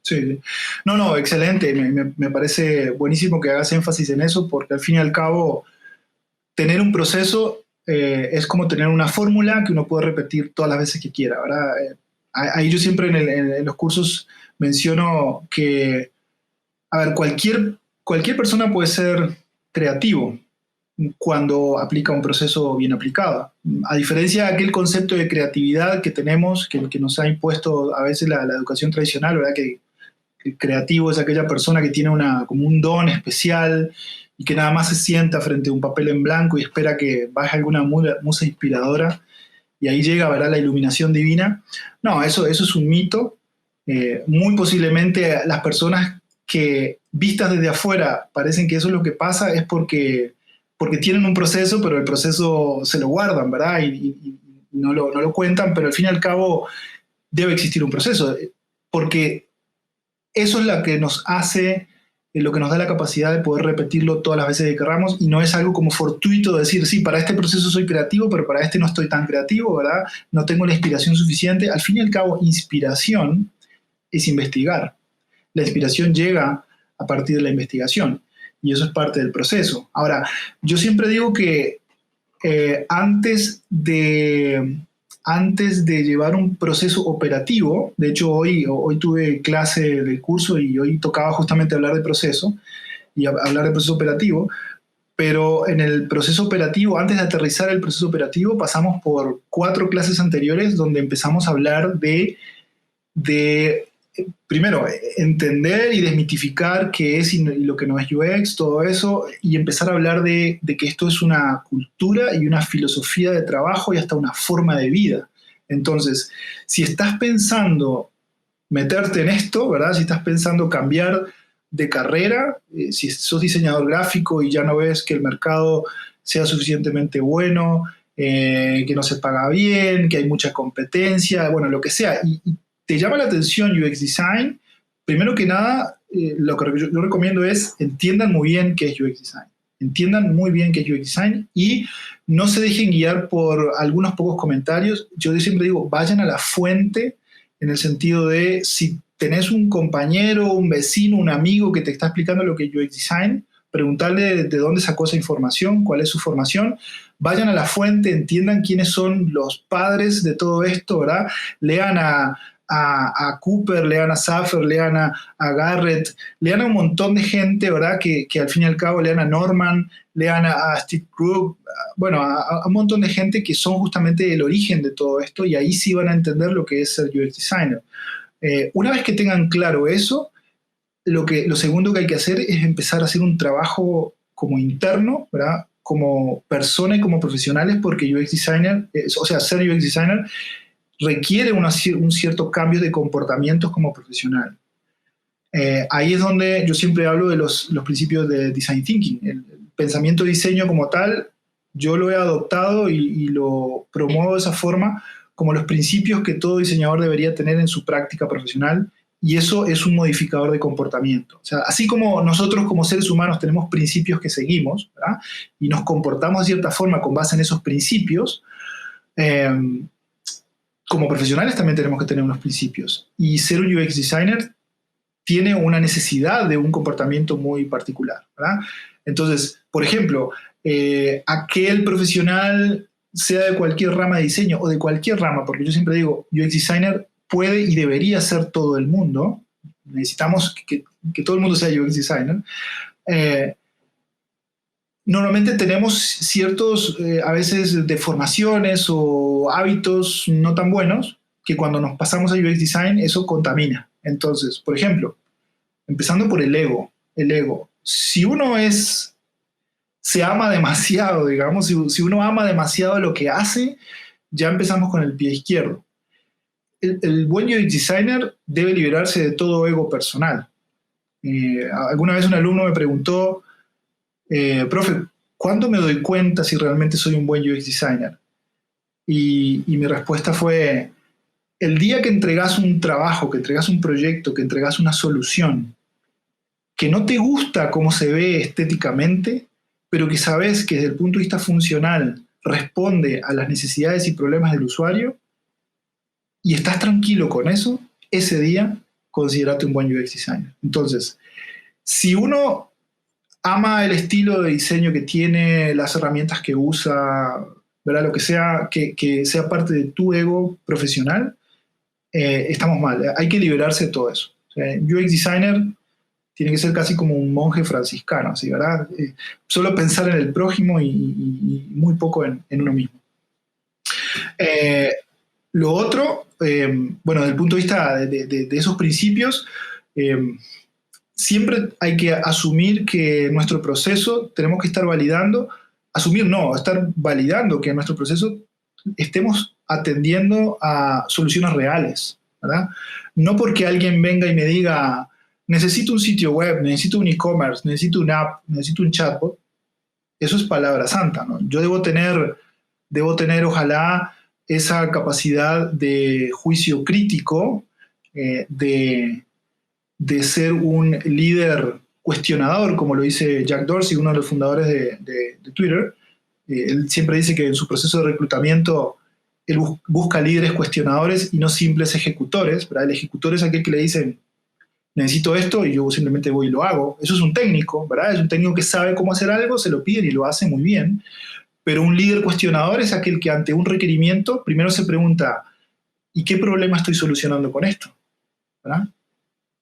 Sí. No, excelente. Me parece buenísimo que hagas énfasis en eso, porque al fin y al cabo, tener un proceso es como tener una fórmula que uno puede repetir todas las veces que quiera, ¿verdad? Ahí yo siempre en los cursos menciono que, a ver, cualquier persona puede ser creativo cuando aplica un proceso bien aplicado. A diferencia de aquel concepto de creatividad que tenemos, que nos ha impuesto a veces la educación tradicional, ¿verdad? Que el creativo es aquella persona que tiene como un don especial y que nada más se sienta frente a un papel en blanco y espera que baje alguna musa inspiradora y ahí llega, ¿verdad?, la iluminación divina. No, eso es un mito. Muy posiblemente las personas que vistas desde afuera parecen que eso es lo que pasa es porque tienen un proceso, pero el proceso se lo guardan, ¿verdad? Y no lo cuentan, pero al fin y al cabo debe existir un proceso, porque eso es lo que nos hace lo que nos da la capacidad de poder repetirlo todas las veces que queramos, y no es algo como fortuito de decir, sí, para este proceso soy creativo, pero para este no estoy tan creativo, ¿verdad? No tengo la inspiración suficiente. Al fin y al cabo, inspiración es investigar. La inspiración llega a partir de la investigación, y eso es parte del proceso. Ahora, yo siempre digo que antes de llevar un proceso operativo, de hecho hoy tuve clase del curso y hoy tocaba justamente hablar de proceso y hablar de proceso operativo, pero en el proceso operativo, antes de aterrizar el proceso operativo, pasamos por 4 clases anteriores donde empezamos a hablar de primero, entender y desmitificar qué es y lo que no es UX, todo eso, y empezar a hablar de que esto es una cultura y una filosofía de trabajo y hasta una forma de vida. Entonces, si estás pensando meterte en esto, ¿verdad? Si estás pensando cambiar de carrera, si sos diseñador gráfico y ya no ves que el mercado sea suficientemente bueno, que no se paga bien, que hay mucha competencia, bueno, lo que sea, y te llama la atención UX Design, primero que nada, lo que yo recomiendo es entiendan muy bien qué es UX Design. Entiendan muy bien qué es UX Design y no se dejen guiar por algunos pocos comentarios. Yo siempre digo, vayan a la fuente en el sentido de si tenés un compañero, un vecino, un amigo que te está explicando lo que es UX Design, preguntarle de dónde sacó esa información, cuál es su formación. Vayan a la fuente, entiendan quiénes son los padres de todo esto, ¿verdad? Lean a Cooper, lean a Saffer, lean a Garrett, lean a un montón de gente, ¿verdad? Que al fin y al cabo lean a Norman, lean a Steve Krug, bueno, a un montón de gente que son justamente el origen de todo esto, y ahí sí van a entender lo que es ser UX designer. Una vez que tengan claro eso, lo segundo que hay que hacer es empezar a hacer un trabajo como interno, ¿verdad? Como persona y como profesionales, porque UX designer, o sea, ser UX designer requiere un cierto cambio de comportamientos como profesional. Ahí es donde yo siempre hablo de los principios de design thinking. El pensamiento de diseño como tal, yo lo he adoptado y lo promuevo de esa forma como los principios que todo diseñador debería tener en su práctica profesional, y eso es un modificador de comportamiento. O sea, así como nosotros como seres humanos tenemos principios que seguimos, ¿verdad? Y nos comportamos de cierta forma con base en esos principios, como profesionales también tenemos que tener unos principios. Y ser un UX designer tiene una necesidad de un comportamiento muy particular, ¿verdad? Entonces, por ejemplo, aquel profesional, sea de cualquier rama de diseño o de cualquier rama, porque yo siempre digo, UX designer puede y debería ser todo el mundo. Necesitamos que todo el mundo sea UX designer. Normalmente tenemos ciertos, a veces, deformaciones o hábitos no tan buenos que cuando nos pasamos a UX Design eso contamina. Entonces, por ejemplo, empezando por el ego. Si uno se ama demasiado, digamos, si uno ama demasiado lo que hace, ya empezamos con el pie izquierdo. El buen UX Designer debe liberarse de todo ego personal. Alguna vez un alumno me preguntó, profe, ¿cuándo me doy cuenta si realmente soy un buen UX designer? Y mi respuesta fue, el día que entregas un trabajo, que entregas un proyecto, que entregas una solución, que no te gusta cómo se ve estéticamente, pero que sabes que desde el punto de vista funcional responde a las necesidades y problemas del usuario, y estás tranquilo con eso, ese día considérate un buen UX designer. Entonces, si uno ama el estilo de diseño que tiene, las herramientas que usa, ¿verdad? Lo que sea, que sea parte de tu ego profesional, estamos mal. Hay que liberarse de todo eso. O sea, UX designer tiene que ser casi como un monje franciscano, ¿sí, verdad? Solo pensar en el prójimo y muy poco en uno mismo. Lo otro, bueno, desde el punto de vista de esos principios, siempre hay que asumir que nuestro proceso tenemos que estar validando, estar validando que en nuestro proceso estemos atendiendo a soluciones reales, ¿verdad? No porque alguien venga y me diga, necesito un sitio web, necesito un e-commerce, necesito una app, necesito un chatbot, eso es palabra santa, ¿no? Yo debo tener ojalá esa capacidad de juicio crítico, de ser un líder cuestionador, como lo dice Jack Dorsey, uno de los fundadores de Twitter. Él siempre dice que en su proceso de reclutamiento él busca líderes cuestionadores y no simples ejecutores, ¿verdad? El ejecutor es aquel que le dicen, necesito esto, y yo simplemente voy y lo hago. Eso es un técnico, ¿verdad? Es un técnico que sabe cómo hacer algo, se lo piden y lo hace muy bien. Pero un líder cuestionador es aquel que ante un requerimiento primero se pregunta, ¿y qué problema estoy solucionando con esto? ¿Verdad?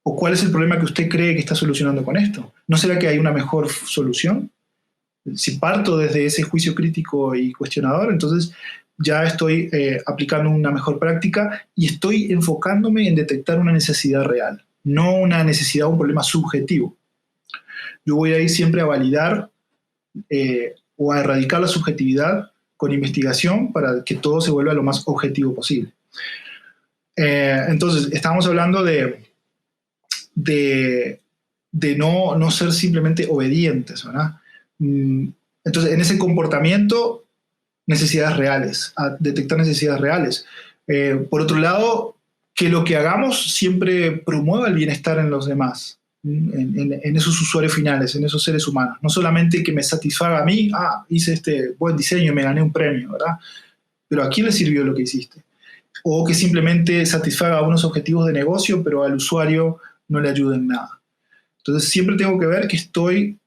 ¿O cuál es el problema que usted cree que está solucionando con esto? ¿No será que hay una mejor solución? Si parto desde ese juicio crítico y cuestionador, entonces ya estoy aplicando una mejor práctica y estoy enfocándome en detectar una necesidad real, no una necesidad o un problema subjetivo. Yo voy a ir siempre a validar o a erradicar la subjetividad con investigación para que todo se vuelva lo más objetivo posible. Entonces, estamos hablando de no ser simplemente obedientes, ¿verdad? Entonces, en ese comportamiento, necesidades reales, a detectar necesidades reales. Por otro lado, que lo que hagamos siempre promueva el bienestar en los demás, en esos usuarios finales, en esos seres humanos. No solamente que me satisfaga a mí, hice este buen diseño y me gané un premio, ¿verdad? Pero ¿a quién le sirvió lo que hiciste? O que simplemente satisfaga unos objetivos de negocio, pero al usuario no le ayude en nada. Entonces siempre tengo que ver que estoy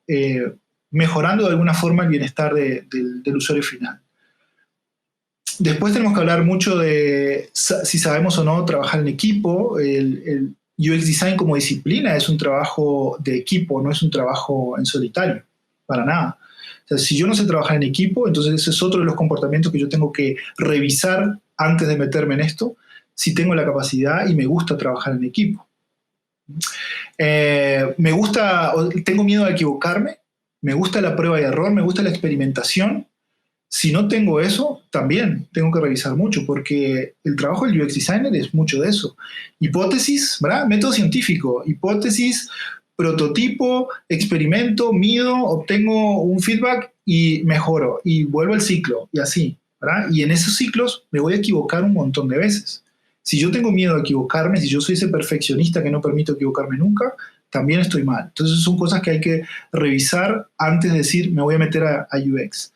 mejorando de alguna forma el bienestar del usuario final. Después tenemos que hablar mucho de si sabemos o no trabajar en equipo. El UX Design como disciplina es un trabajo de equipo, no es un trabajo en solitario, para nada. O sea, si yo no sé trabajar en equipo, entonces ese es otro de los comportamientos que yo tengo que revisar antes de meterme en esto, si tengo la capacidad y me gusta trabajar en equipo. Tengo miedo a equivocarme, me gusta la prueba y error, me gusta la experimentación. Si no tengo eso, también tengo que revisar mucho, porque el trabajo del UX Designer es mucho de eso. Hipótesis, ¿verdad? Método científico, hipótesis, prototipo, experimento, mido, obtengo un feedback y mejoro, y vuelvo al ciclo, y así, ¿verdad? Y en esos ciclos me voy a equivocar un montón de veces. Si yo tengo miedo a equivocarme, si yo soy ese perfeccionista que no permito equivocarme nunca, también estoy mal. Entonces son cosas que hay que revisar antes de decir me voy a meter a UX.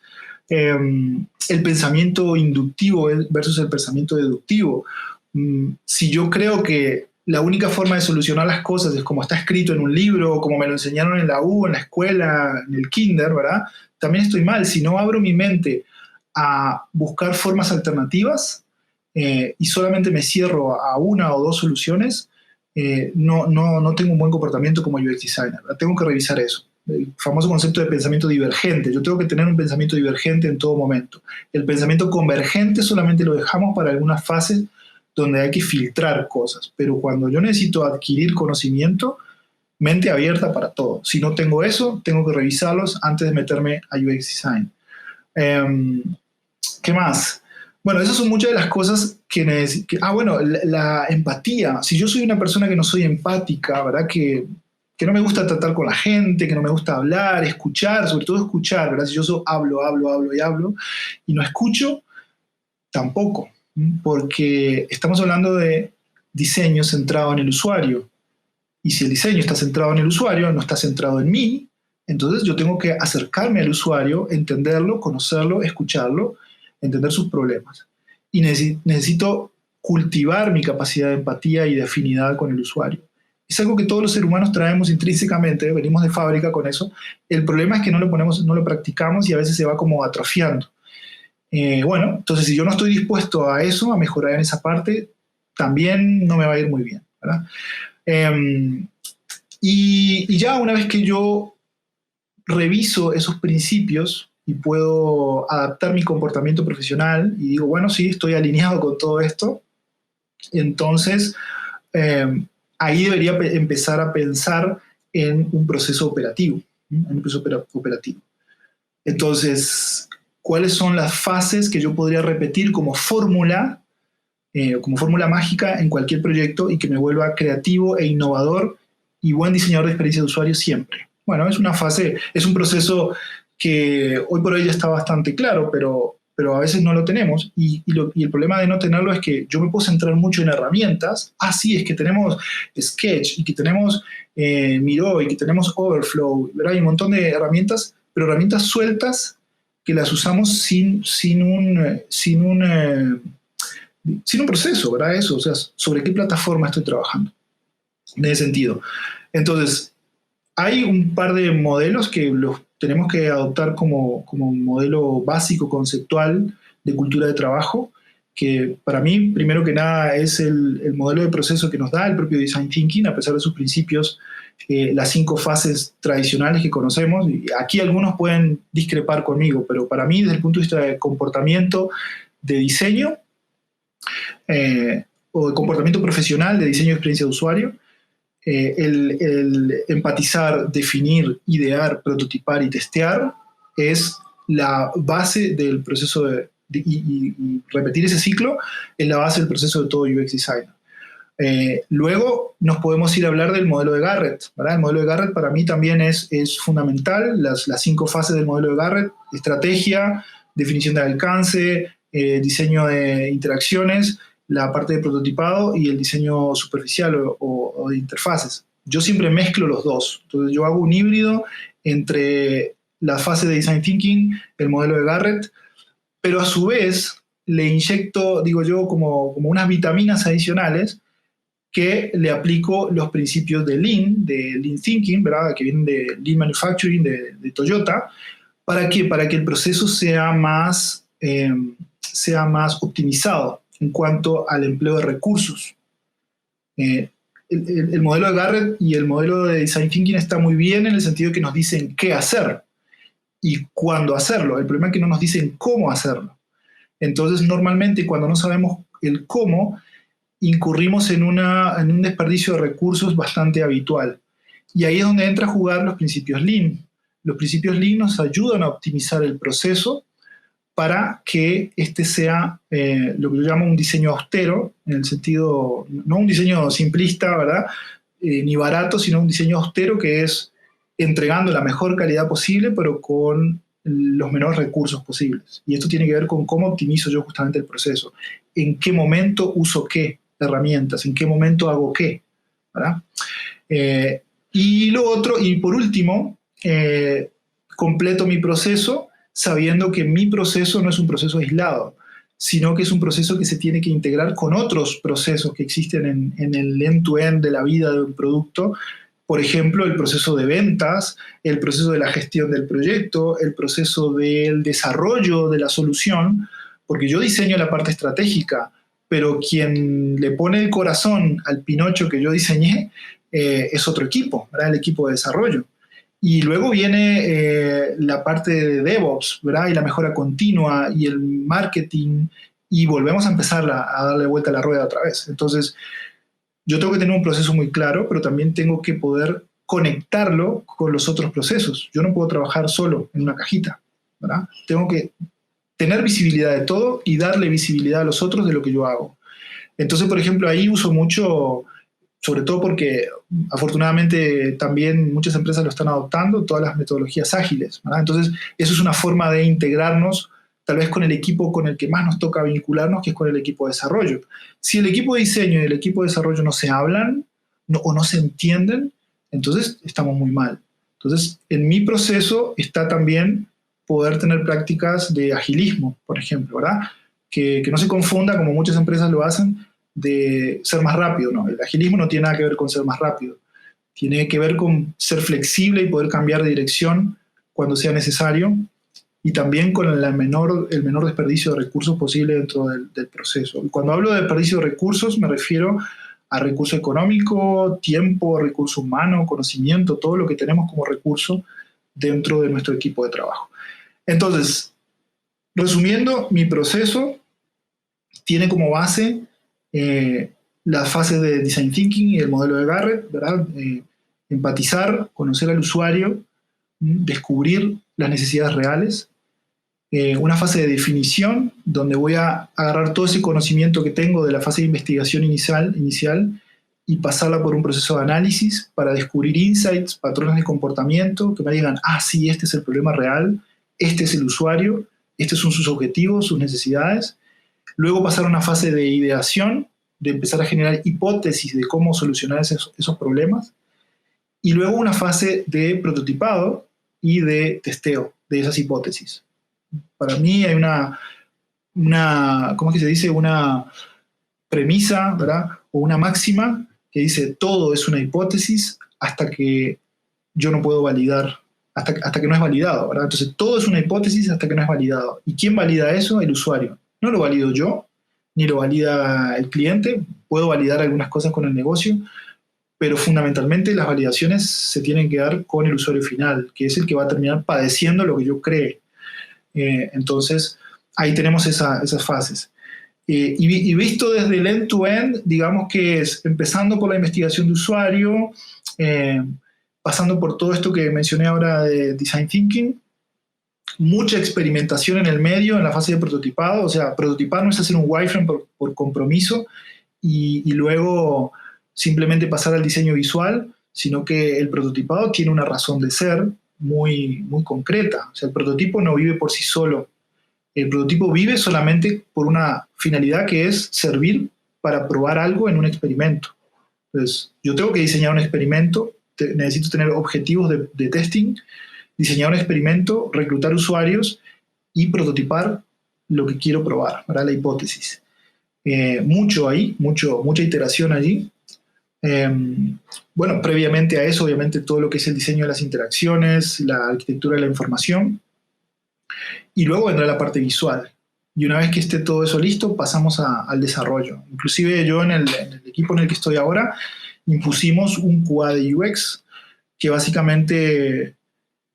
El pensamiento inductivo versus el pensamiento deductivo. Si yo creo que la única forma de solucionar las cosas es como está escrito en un libro, como me lo enseñaron en la U, en la escuela, en el kinder, ¿verdad? También estoy mal. Si no abro mi mente a buscar formas alternativas y solamente me cierro a una o dos soluciones, no tengo un buen comportamiento como UX designer, ¿verdad? Tengo que revisar eso. El famoso concepto de pensamiento divergente. Yo tengo que tener un pensamiento divergente en todo momento. El pensamiento convergente solamente lo dejamos para algunas fases donde hay que filtrar cosas. Pero cuando yo necesito adquirir conocimiento, mente abierta para todo. Si no tengo eso, tengo que revisarlos antes de meterme a UX Design. ¿Qué más? Bueno, esas son muchas de las cosas que necesito. Bueno, la empatía. Si yo soy una persona que no soy empática, ¿verdad? Que no me gusta tratar con la gente, que no me gusta hablar, escuchar, sobre todo escuchar, ¿verdad? Si yo hablo y no escucho, tampoco, porque estamos hablando de diseño centrado en el usuario. Y si el diseño está centrado en el usuario, no está centrado en mí, entonces yo tengo que acercarme al usuario, entenderlo, conocerlo, escucharlo, entender sus problemas. Y necesito cultivar mi capacidad de empatía y de afinidad con el usuario. Es algo que todos los seres humanos traemos intrínsecamente, venimos de fábrica con eso. El problema es que no lo practicamos y a veces se va como atrofiando. Bueno, entonces si yo no estoy dispuesto a eso, a mejorar en esa parte, también no me va a ir muy bien, ¿verdad? Y ya una vez que yo reviso esos principios y puedo adaptar mi comportamiento profesional y digo, bueno, sí, estoy alineado con todo esto, entonces ahí debería empezar a pensar en un proceso operativo. Entonces, ¿cuáles son las fases que yo podría repetir como fórmula mágica en cualquier proyecto y que me vuelva creativo e innovador y buen diseñador de experiencia de usuario siempre? Bueno, es un proceso que hoy por hoy ya está bastante claro, pero pero a veces no lo tenemos, y el problema de no tenerlo es que yo me puedo centrar mucho en herramientas. Sí, es que tenemos Sketch, y que tenemos Miro, y que tenemos Overflow, ¿verdad? Hay un montón de herramientas, pero herramientas sueltas que las usamos sin un proceso, ¿verdad? Eso, o sea, sobre qué plataforma estoy trabajando, en ese sentido. Entonces, hay un par de modelos que los tenemos que adoptar como modelo básico, conceptual, de cultura de trabajo, que para mí, primero que nada, es el modelo de proceso que nos da el propio Design Thinking, a pesar de sus principios, las 5 fases tradicionales que conocemos. Y aquí algunos pueden discrepar conmigo, pero para mí, desde el punto de vista de comportamiento de diseño, o de comportamiento profesional, de diseño de experiencia de usuario, el empatizar, definir, idear, prototipar y testear es la base del proceso y repetir ese ciclo es la base del proceso de todo UX designer. Luego nos podemos ir a hablar del modelo de Garrett, ¿verdad? El modelo de Garrett para mí también es fundamental, las 5 fases del modelo de Garrett: estrategia, definición de alcance, diseño de interacciones, la parte de prototipado y el diseño superficial o de interfaces. Yo siempre mezclo los dos. Entonces yo hago un híbrido entre la fase de Design Thinking, el modelo de Garrett, pero a su vez le inyecto, digo yo, como unas vitaminas adicionales que le aplico los principios de Lean Thinking, ¿verdad? Que vienen de Lean Manufacturing, de Toyota. ¿Para qué? Para que el proceso sea más optimizado en cuanto al empleo de recursos. El modelo de Garrett y el modelo de Design Thinking está muy bien en el sentido que nos dicen qué hacer y cuándo hacerlo. El problema es que no nos dicen cómo hacerlo. Entonces, normalmente, cuando no sabemos el cómo, incurrimos en un desperdicio de recursos bastante habitual. Y ahí es donde entra a jugar los principios Lean. Los principios Lean nos ayudan a optimizar el proceso para que este sea lo que yo llamo un diseño austero, en el sentido, no un diseño simplista, ¿verdad? Ni barato, sino un diseño austero que es entregando la mejor calidad posible, pero con los menores recursos posibles. Y esto tiene que ver con cómo optimizo yo justamente el proceso. En qué momento uso qué herramientas, en qué momento hago qué, ¿verdad? Y lo otro, y por último, completo mi proceso sabiendo que mi proceso no es un proceso aislado, sino que es un proceso que se tiene que integrar con otros procesos que existen en el end-to-end de la vida de un producto. Por ejemplo, el proceso de ventas, el proceso de la gestión del proyecto, el proceso del desarrollo de la solución, porque yo diseño la parte estratégica, pero quien le pone el corazón al Pinocho que yo diseñé es otro equipo, ¿verdad? El equipo de desarrollo. Y luego viene la parte de DevOps, ¿verdad? Y la mejora continua y el marketing, y volvemos a empezar a darle vuelta a la rueda otra vez. Entonces, yo tengo que tener un proceso muy claro, pero también tengo que poder conectarlo con los otros procesos. Yo no puedo trabajar solo en una cajita, ¿verdad? Tengo que tener visibilidad de todo y darle visibilidad a los otros de lo que yo hago. Entonces, por ejemplo, ahí uso mucho, sobre todo porque afortunadamente también muchas empresas lo están adoptando, todas las metodologías ágiles, ¿verdad? Entonces, eso es una forma de integrarnos tal vez con el equipo con el que más nos toca vincularnos, que es con el equipo de desarrollo. Si el equipo de diseño y el equipo de desarrollo no se hablan o no se entienden, entonces estamos muy mal. Entonces, en mi proceso está también poder tener prácticas de agilismo, por ejemplo, ¿verdad? Que no se confunda, como muchas empresas lo hacen, de ser más rápido, ¿no? El agilismo no tiene nada que ver con ser más rápido. Tiene que ver con ser flexible y poder cambiar de dirección cuando sea necesario, y también con el menor desperdicio de recursos posible dentro del proceso. Y cuando hablo de desperdicio de recursos, me refiero a recurso económico, tiempo, recurso humano, conocimiento, todo lo que tenemos como recurso dentro de nuestro equipo de trabajo. Entonces, resumiendo, mi proceso tiene como base las fases de Design Thinking y el modelo de Garrett, ¿verdad? Empatizar, conocer al usuario, descubrir las necesidades reales, una fase de definición donde voy a agarrar todo ese conocimiento que tengo de la fase de investigación inicial y pasarla por un proceso de análisis para descubrir insights, patrones de comportamiento que me digan, sí, este es el problema real, este es el usuario, estos son sus objetivos, sus necesidades. Luego pasar a una fase de ideación, de empezar a generar hipótesis de cómo solucionar esos problemas. Y luego una fase de prototipado y de testeo de esas hipótesis. Para mí hay ¿cómo es que se dice? Una premisa, ¿verdad? O una máxima que dice todo es una hipótesis hasta que yo no puedo validar, hasta que no es validado, ¿verdad? Entonces todo es una hipótesis hasta que no es validado. ¿Y quién valida eso? El usuario. No lo valido yo, ni lo valida el cliente. Puedo validar algunas cosas con el negocio, pero fundamentalmente las validaciones se tienen que dar con el usuario final, que es el que va a terminar padeciendo lo que yo cree. Entonces, ahí tenemos esas fases. Y visto desde el end-to-end, digamos que es empezando por la investigación de usuario, pasando por todo esto que mencioné ahora de Design Thinking, mucha experimentación en el medio, en la fase de prototipado. O sea, prototipar no es hacer un wireframe por compromiso y luego simplemente pasar al diseño visual, sino que el prototipado tiene una razón de ser muy, muy concreta. O sea, el prototipo no vive por sí solo. El prototipo vive solamente por una finalidad que es servir para probar algo en un experimento. Entonces, yo tengo que diseñar un experimento, necesito tener objetivos de testing, diseñar un experimento, reclutar usuarios y prototipar lo que quiero probar, ¿verdad? La hipótesis. Mucho ahí, mucha iteración allí. Bueno, previamente a eso, obviamente, todo lo que es el diseño de las interacciones, la arquitectura de la información, y luego vendrá la parte visual. Y una vez que esté todo eso listo, pasamos al desarrollo. Inclusive yo en el equipo en el que estoy ahora, impusimos un QA de UX, que básicamente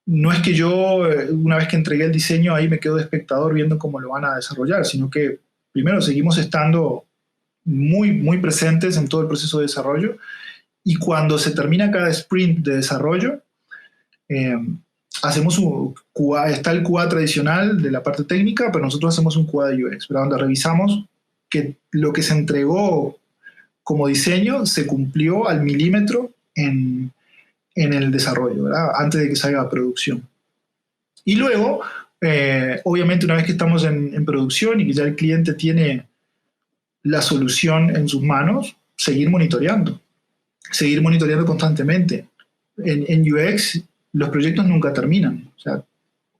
no es que yo, una vez que entregué el diseño, ahí me quedo de espectador viendo cómo lo van a desarrollar, sino que primero seguimos estando muy, muy presentes en todo el proceso de desarrollo, y cuando se termina cada sprint de desarrollo, hacemos un QA, está el QA tradicional de la parte técnica, pero nosotros hacemos un QA de UX, ¿verdad? Donde revisamos que lo que se entregó como diseño se cumplió al milímetro en el desarrollo, ¿verdad? Antes de que salga a producción. Y luego, obviamente, una vez que estamos en producción y que ya el cliente tiene la solución en sus manos, seguir monitoreando constantemente. En UX, los proyectos nunca terminan. O sea,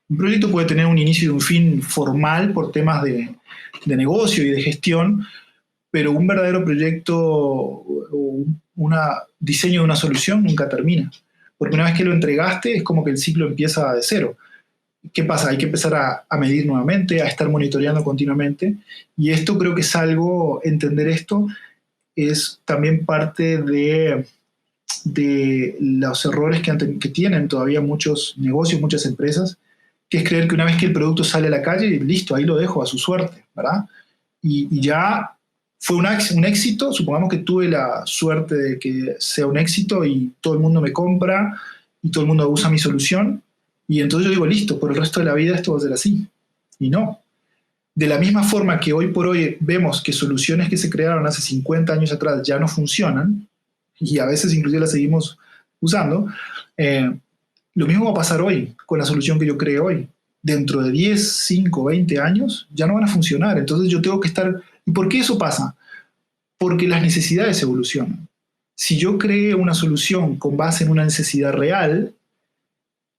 un proyecto puede tener un inicio y un fin formal por temas de negocio y de gestión, pero un verdadero proyecto o un diseño de una solución nunca termina. Porque una vez que lo entregaste, es como que el ciclo empieza de cero. ¿Qué pasa? Hay que empezar a medir nuevamente, a estar monitoreando continuamente. Y esto creo que es algo, entender esto, es también parte de los errores que tienen todavía muchos negocios, muchas empresas, que es creer que una vez que el producto sale a la calle, listo, ahí lo dejo a su suerte, ¿verdad? Y ya fue un éxito, supongamos que tuve la suerte de que sea un éxito y todo el mundo me compra y todo el mundo usa mi solución, y entonces yo digo, listo, por el resto de la vida esto va a ser así. Y no. De la misma forma que hoy por hoy vemos que soluciones que se crearon hace 50 años atrás ya no funcionan, y a veces inclusive las seguimos usando, lo mismo va a pasar hoy con la solución que yo creé hoy. Dentro de 10, 5, 20 años ya no van a funcionar. Entonces yo tengo que estar... ¿Y por qué eso pasa? Porque las necesidades evolucionan. Si yo creé una solución con base en una necesidad real,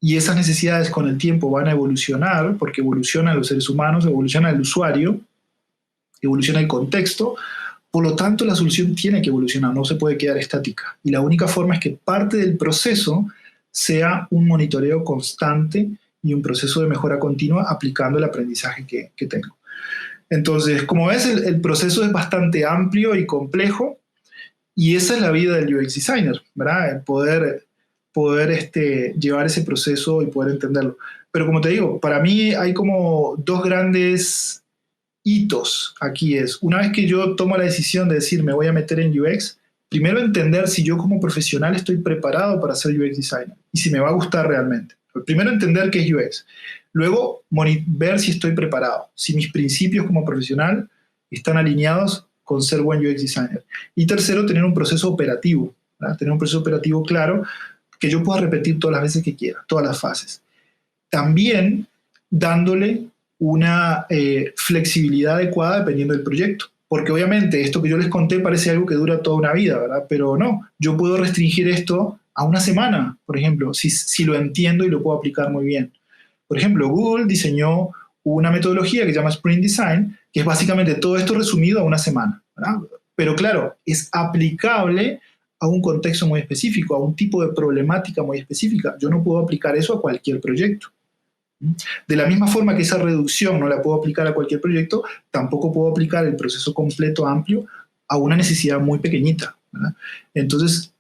y esas necesidades con el tiempo van a evolucionar, porque evolucionan los seres humanos, evoluciona el usuario, evoluciona el contexto, por lo tanto la solución tiene que evolucionar, no se puede quedar estática. Y la única forma es que parte del proceso sea un monitoreo constante y un proceso de mejora continua aplicando el aprendizaje que tengo. Entonces, como ves, el proceso es bastante amplio y complejo, y esa es la vida del UX designer, ¿verdad? El poder llevar ese proceso y poder entenderlo. Pero como te digo, para mí hay como dos grandes hitos aquí. Una vez que yo tomo la decisión de decir me voy a meter en UX, primero entender si yo como profesional estoy preparado para ser UX designer y si me va a gustar realmente. Primero entender qué es UX. Luego ver si estoy preparado, si mis principios como profesional están alineados con ser buen UX designer. Y tercero, tener un proceso operativo, ¿verdad? Tener un proceso operativo claro que yo pueda repetir todas las veces que quiera, todas las fases. También dándole una flexibilidad adecuada dependiendo del proyecto. Porque obviamente esto que yo les conté parece algo que dura toda una vida, ¿verdad? Pero no, yo puedo restringir esto a una semana, por ejemplo, si lo entiendo y lo puedo aplicar muy bien. Por ejemplo, Google diseñó una metodología que se llama Sprint Design, que es básicamente todo esto resumido a una semana, ¿verdad? Pero claro, es aplicable a un contexto muy específico, a un tipo de problemática muy específica. Yo no puedo aplicar eso a cualquier proyecto. De la misma forma que esa reducción no la puedo aplicar a cualquier proyecto, tampoco puedo aplicar el proceso completo amplio a una necesidad muy pequeñita, ¿verdad? Entonces,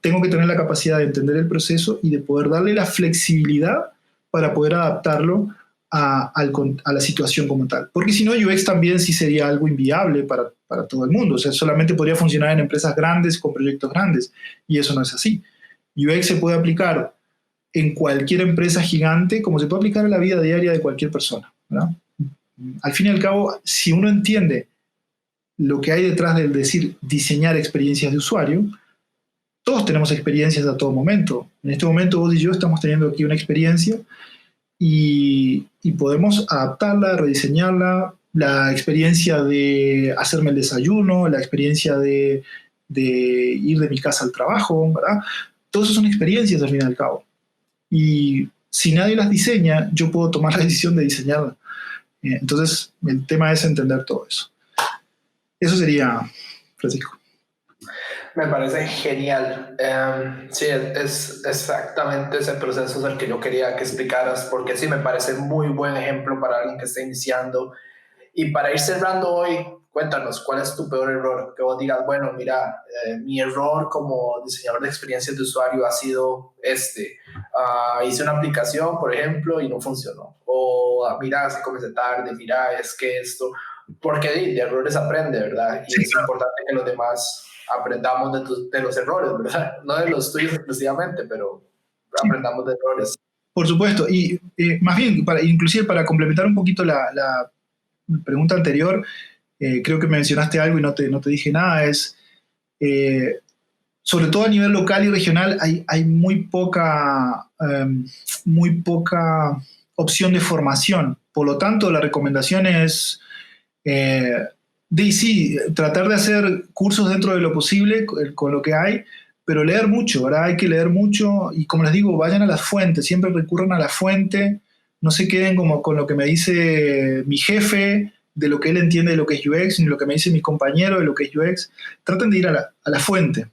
tengo que tener la capacidad de entender el proceso y de poder darle la flexibilidad para poder adaptarlo a la situación como tal. Porque si no, UX también sí sería algo inviable para todo el mundo. O sea, solamente podría funcionar en empresas grandes con proyectos grandes. Y eso no es así. UX se puede aplicar en cualquier empresa gigante como se puede aplicar a la vida diaria de cualquier persona, ¿verdad? Al fin y al cabo, si uno entiende lo que hay detrás del decir diseñar experiencias de usuario, todos tenemos experiencias a todo momento. En este momento vos y yo estamos teniendo aquí una experiencia y podemos adaptarla, rediseñarla, la experiencia de hacerme el desayuno, la experiencia de ir de mi casa al trabajo, ¿verdad? Todas esas son experiencias al fin y al cabo. Y si nadie las diseña, yo puedo tomar la decisión de diseñarla. Entonces, el tema es entender todo eso. Eso sería, Francisco. Me parece genial. Sí, es exactamente ese proceso el que yo quería que explicaras, porque sí, me parece muy buen ejemplo para alguien que está iniciando. Y para ir cerrando hoy, cuéntanos, ¿cuál es tu peor error? Que vos digas, bueno, mira, mi error como diseñador de experiencias de usuario ha sido este. Hice una aplicación, por ejemplo, y no funcionó. O mira, se comencé tarde, mira, es que esto... Porque de errores aprende, ¿verdad? Y sí, es importante que los demás aprendamos de los errores, ¿verdad? No de los tuyos exclusivamente, pero aprendamos de errores. Por supuesto, y más bien, inclusive para complementar un poquito la pregunta anterior, creo que mencionaste algo y no te dije nada, es sobre todo a nivel local y regional hay muy poca opción de formación. Por lo tanto, la recomendación es sí, tratar de hacer cursos dentro de lo posible con lo que hay, pero leer mucho, ¿verdad? Hay que leer mucho y como les digo, vayan a las fuentes, siempre recurran a la fuente, no se queden como con lo que me dice mi jefe, de lo que él entiende de lo que es UX, ni lo que me dice mi compañero de lo que es UX. Traten de ir a la fuente.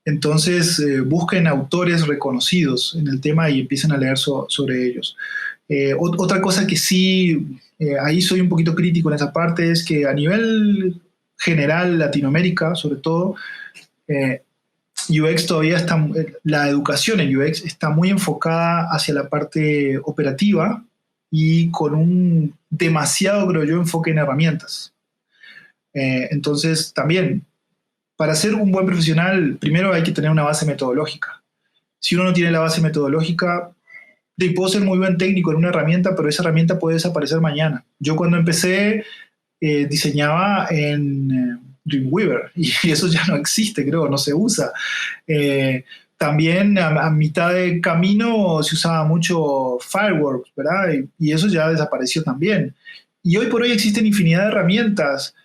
Entonces, busquen autores reconocidos en el tema y empiecen a leer sobre ellos. Otra cosa que sí, ahí soy un poquito crítico en esa parte, es que a nivel general, Latinoamérica, sobre todo, UX todavía está, la educación en UX está muy enfocada hacia la parte operativa y con un demasiado, creo yo, enfoque en herramientas. Entonces, también, para ser un buen profesional, primero hay que tener una base metodológica. Si uno no tiene la base metodológica, puedo ser muy buen técnico en una herramienta, pero esa herramienta puede desaparecer mañana. Yo cuando empecé diseñaba en Dreamweaver y eso ya no existe, creo, no se usa. También a mitad de camino se usaba mucho Fireworks, ¿verdad? Y eso ya desapareció también. Y hoy por hoy existen infinidad de herramientas.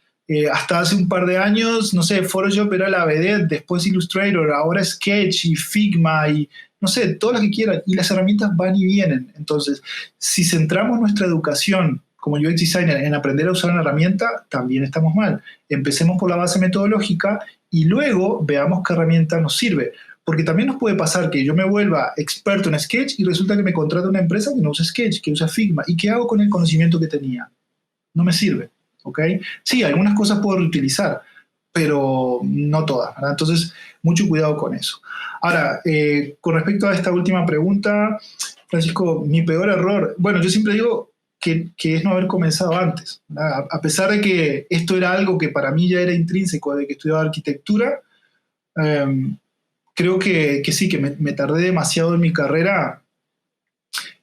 Hasta hace un par de años, no sé, Photoshop era la vedette, después Illustrator, ahora Sketch y Figma y no sé, todo lo que quieran. Y las herramientas van y vienen. Entonces, si centramos nuestra educación como UX designer en aprender a usar una herramienta, también estamos mal. Empecemos por la base metodológica y luego veamos qué herramienta nos sirve. Porque también nos puede pasar que yo me vuelva experto en Sketch y resulta que me contrata una empresa que no usa Sketch, que usa Figma. ¿Y qué hago con el conocimiento que tenía? No me sirve. ¿Okay? Sí, algunas cosas puedo reutilizar, pero no todas, ¿verdad? Entonces, mucho cuidado con eso. Ahora, con respecto a esta última pregunta, Francisco, mi peor error, bueno, yo siempre digo que es no haber comenzado antes, ¿verdad? A pesar de que esto era algo que para mí ya era intrínseco de que estudiaba arquitectura, creo que sí, que me tardé demasiado en mi carrera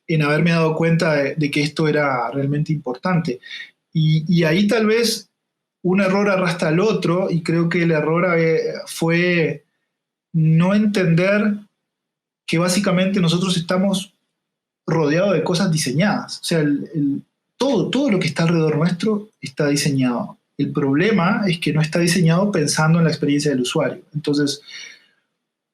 en haberme dado cuenta de que esto era realmente importante. Y ahí tal vez un error arrastra al otro, y creo que el error fue no entender que básicamente nosotros estamos rodeado de cosas diseñadas. O sea, todo lo que está alrededor nuestro está diseñado. El problema es que no está diseñado pensando en la experiencia del usuario. Entonces,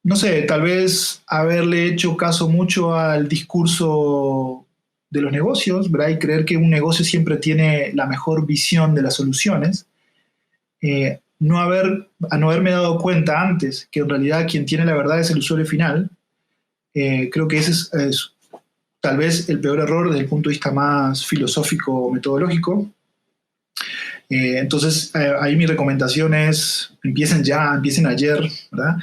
no sé, tal vez haberle hecho caso mucho al discurso de los negocios, ¿verdad? Y creer que un negocio siempre tiene la mejor visión de las soluciones. No haberme dado cuenta antes que en realidad quien tiene la verdad es el usuario final. Creo que ese es tal vez el peor error desde el punto de vista más filosófico o metodológico. Entonces, ahí mi recomendación es empiecen ya, empiecen ayer, ¿verdad?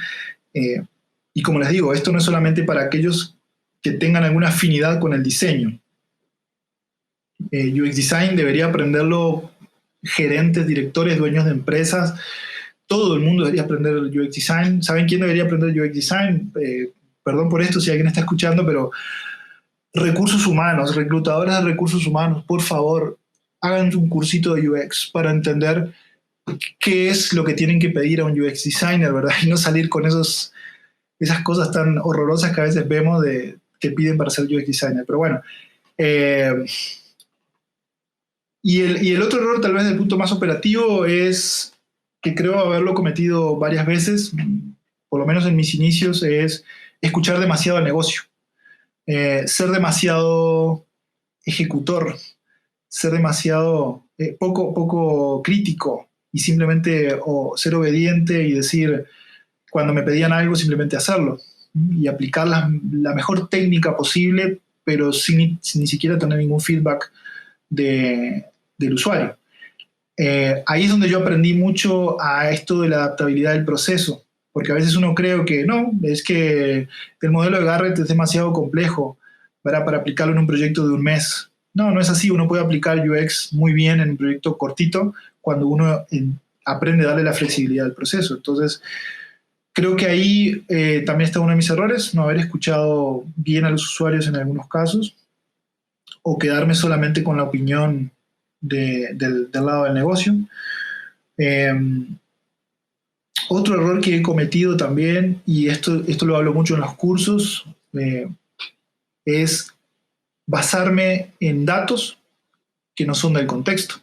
Y como les digo, esto no es solamente para aquellos que tengan alguna afinidad con el diseño. UX Design debería aprenderlo gerentes, directores, dueños de empresas. Todo el mundo debería aprender UX Design. ¿Saben quién debería aprender UX Design? Perdón por esto si alguien está escuchando, pero recursos humanos, reclutadores de recursos humanos, por favor, hagan un cursito de UX para entender qué es lo que tienen que pedir a un UX designer, ¿verdad? Y no salir con esas cosas tan horrorosas que a veces vemos que piden para ser UX designer. Pero bueno, y el otro error, tal vez del punto más operativo, es que creo haberlo cometido varias veces, por lo menos en mis inicios, es escuchar demasiado al negocio. Ser demasiado ejecutor, ser demasiado poco crítico y simplemente ser obediente y decir, cuando me pedían algo, simplemente hacerlo y aplicar la mejor técnica posible, pero sin ni siquiera tener ningún feedback del usuario. Ahí es donde yo aprendí mucho a esto de la adaptabilidad del proceso, porque a veces uno cree que no, es que el modelo de Garrett es demasiado complejo para aplicarlo en un proyecto de un mes. No, no es así. Uno puede aplicar UX muy bien en un proyecto cortito cuando uno aprende a darle la flexibilidad al proceso. Entonces, creo que ahí también está uno de mis errores, no haber escuchado bien a los usuarios en algunos casos o quedarme solamente con la opinión del lado del negocio. Otro error que he cometido también, y esto lo hablo mucho en los cursos, es basarme en datos que no son del contexto.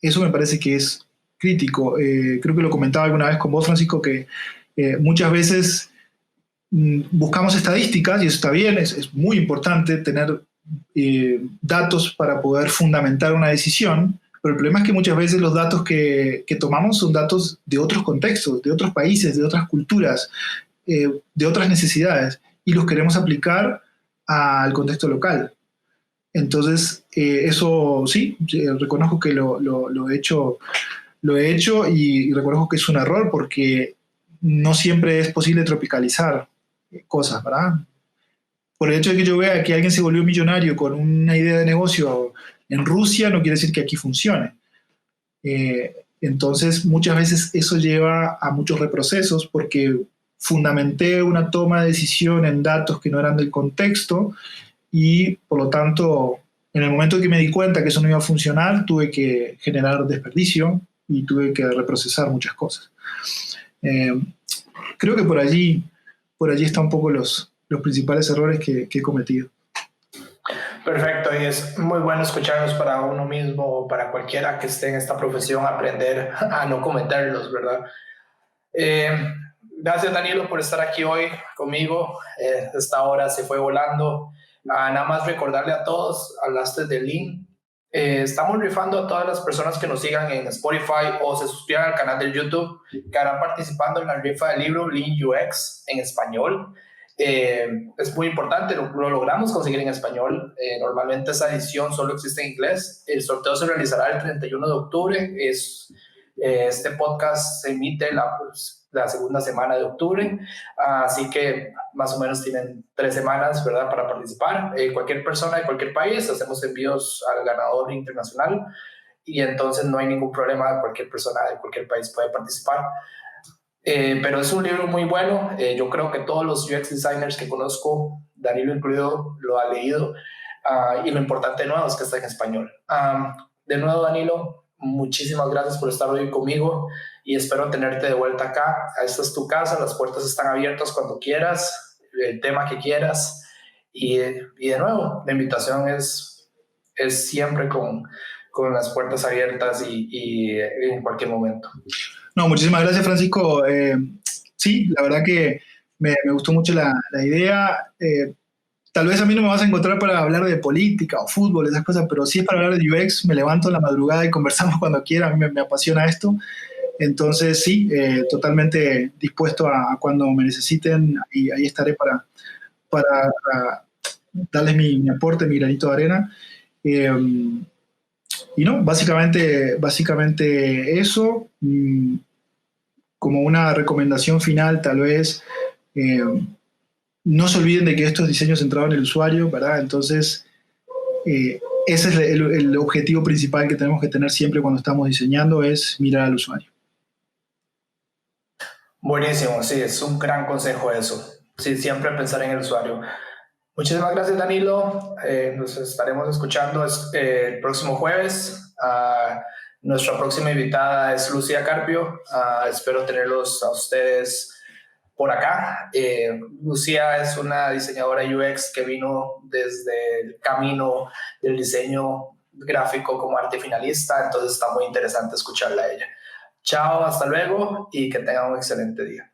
Eso me parece que es crítico. Creo que lo comentaba alguna vez con vos, Francisco, que muchas veces buscamos estadísticas, y eso está bien, es muy importante tener datos para poder fundamentar una decisión, pero el problema es que muchas veces los datos que tomamos son datos de otros contextos, de otros países, de otras culturas, de otras necesidades, y los queremos aplicar al contexto local. Entonces, eso sí, reconozco que lo he hecho y reconozco que es un error porque no siempre es posible tropicalizar cosas, ¿verdad? Por el hecho de que yo vea que alguien se volvió millonario con una idea de negocio en Rusia, no quiere decir que aquí funcione. Entonces, muchas veces eso lleva a muchos reprocesos porque fundamenté una toma de decisión en datos que no eran del contexto y, por lo tanto, en el momento que me di cuenta que eso no iba a funcionar, tuve que generar desperdicio y tuve que reprocesar muchas cosas. Creo que por allí están un poco los principales errores que he cometido. Perfecto, y es muy bueno escucharlos para uno mismo o para cualquiera que esté en esta profesión, aprender a no cometerlos, ¿verdad? Gracias, Danilo, por estar aquí hoy conmigo. Esta hora se fue volando. Nada más recordarle a todos, hablaste de Lean. Estamos rifando a todas las personas que nos sigan en Spotify o se suscriban al canal de YouTube, que harán participando en la rifa del libro Lean UX en español. Es muy importante, lo logramos conseguir en español. Normalmente esa edición solo existe en inglés. El sorteo se realizará el 31 de octubre. Este podcast se emite la segunda semana de octubre, así que más o menos tienen 3 semanas, ¿verdad?, para participar. Cualquier persona de cualquier país, hacemos envíos al ganador internacional y entonces no hay ningún problema, cualquier persona de cualquier país puede participar. Pero es un libro muy bueno. Yo creo que todos los UX designers que conozco, Danilo incluido, lo ha leído, y lo importante de nuevo es que está en español. De nuevo, Danilo, muchísimas gracias por estar hoy conmigo y espero tenerte de vuelta acá. Esta es tu casa, las puertas están abiertas cuando quieras, el tema que quieras, Y de nuevo, la invitación es siempre con las puertas abiertas y en cualquier momento. No, muchísimas gracias, Francisco. Sí, la verdad que me gustó mucho la idea. Tal vez a mí no me vas a encontrar para hablar de política o fútbol, esas cosas, pero si es para hablar de UX, me levanto en la madrugada y conversamos cuando quiera. A mí me apasiona esto. Entonces, sí, totalmente dispuesto a cuando me necesiten, y ahí estaré para darles mi aporte, mi granito de arena. Y no, básicamente eso. Como una recomendación final, tal vez, no se olviden de que esto es diseño centrado en el usuario, ¿verdad? Entonces, ese es el objetivo principal que tenemos que tener siempre cuando estamos diseñando, es mirar al usuario. Buenísimo, sí, es un gran consejo eso. Sí, siempre pensar en el usuario. Muchísimas gracias, Danilo. Nos estaremos escuchando el próximo jueves. Nuestra próxima invitada es Lucía Carpio. Espero tenerlos a ustedes por acá. Lucía es una diseñadora UX que vino desde el camino del diseño gráfico como arte finalista, entonces está muy interesante escucharla a ella. Chao, hasta luego y que tengan un excelente día.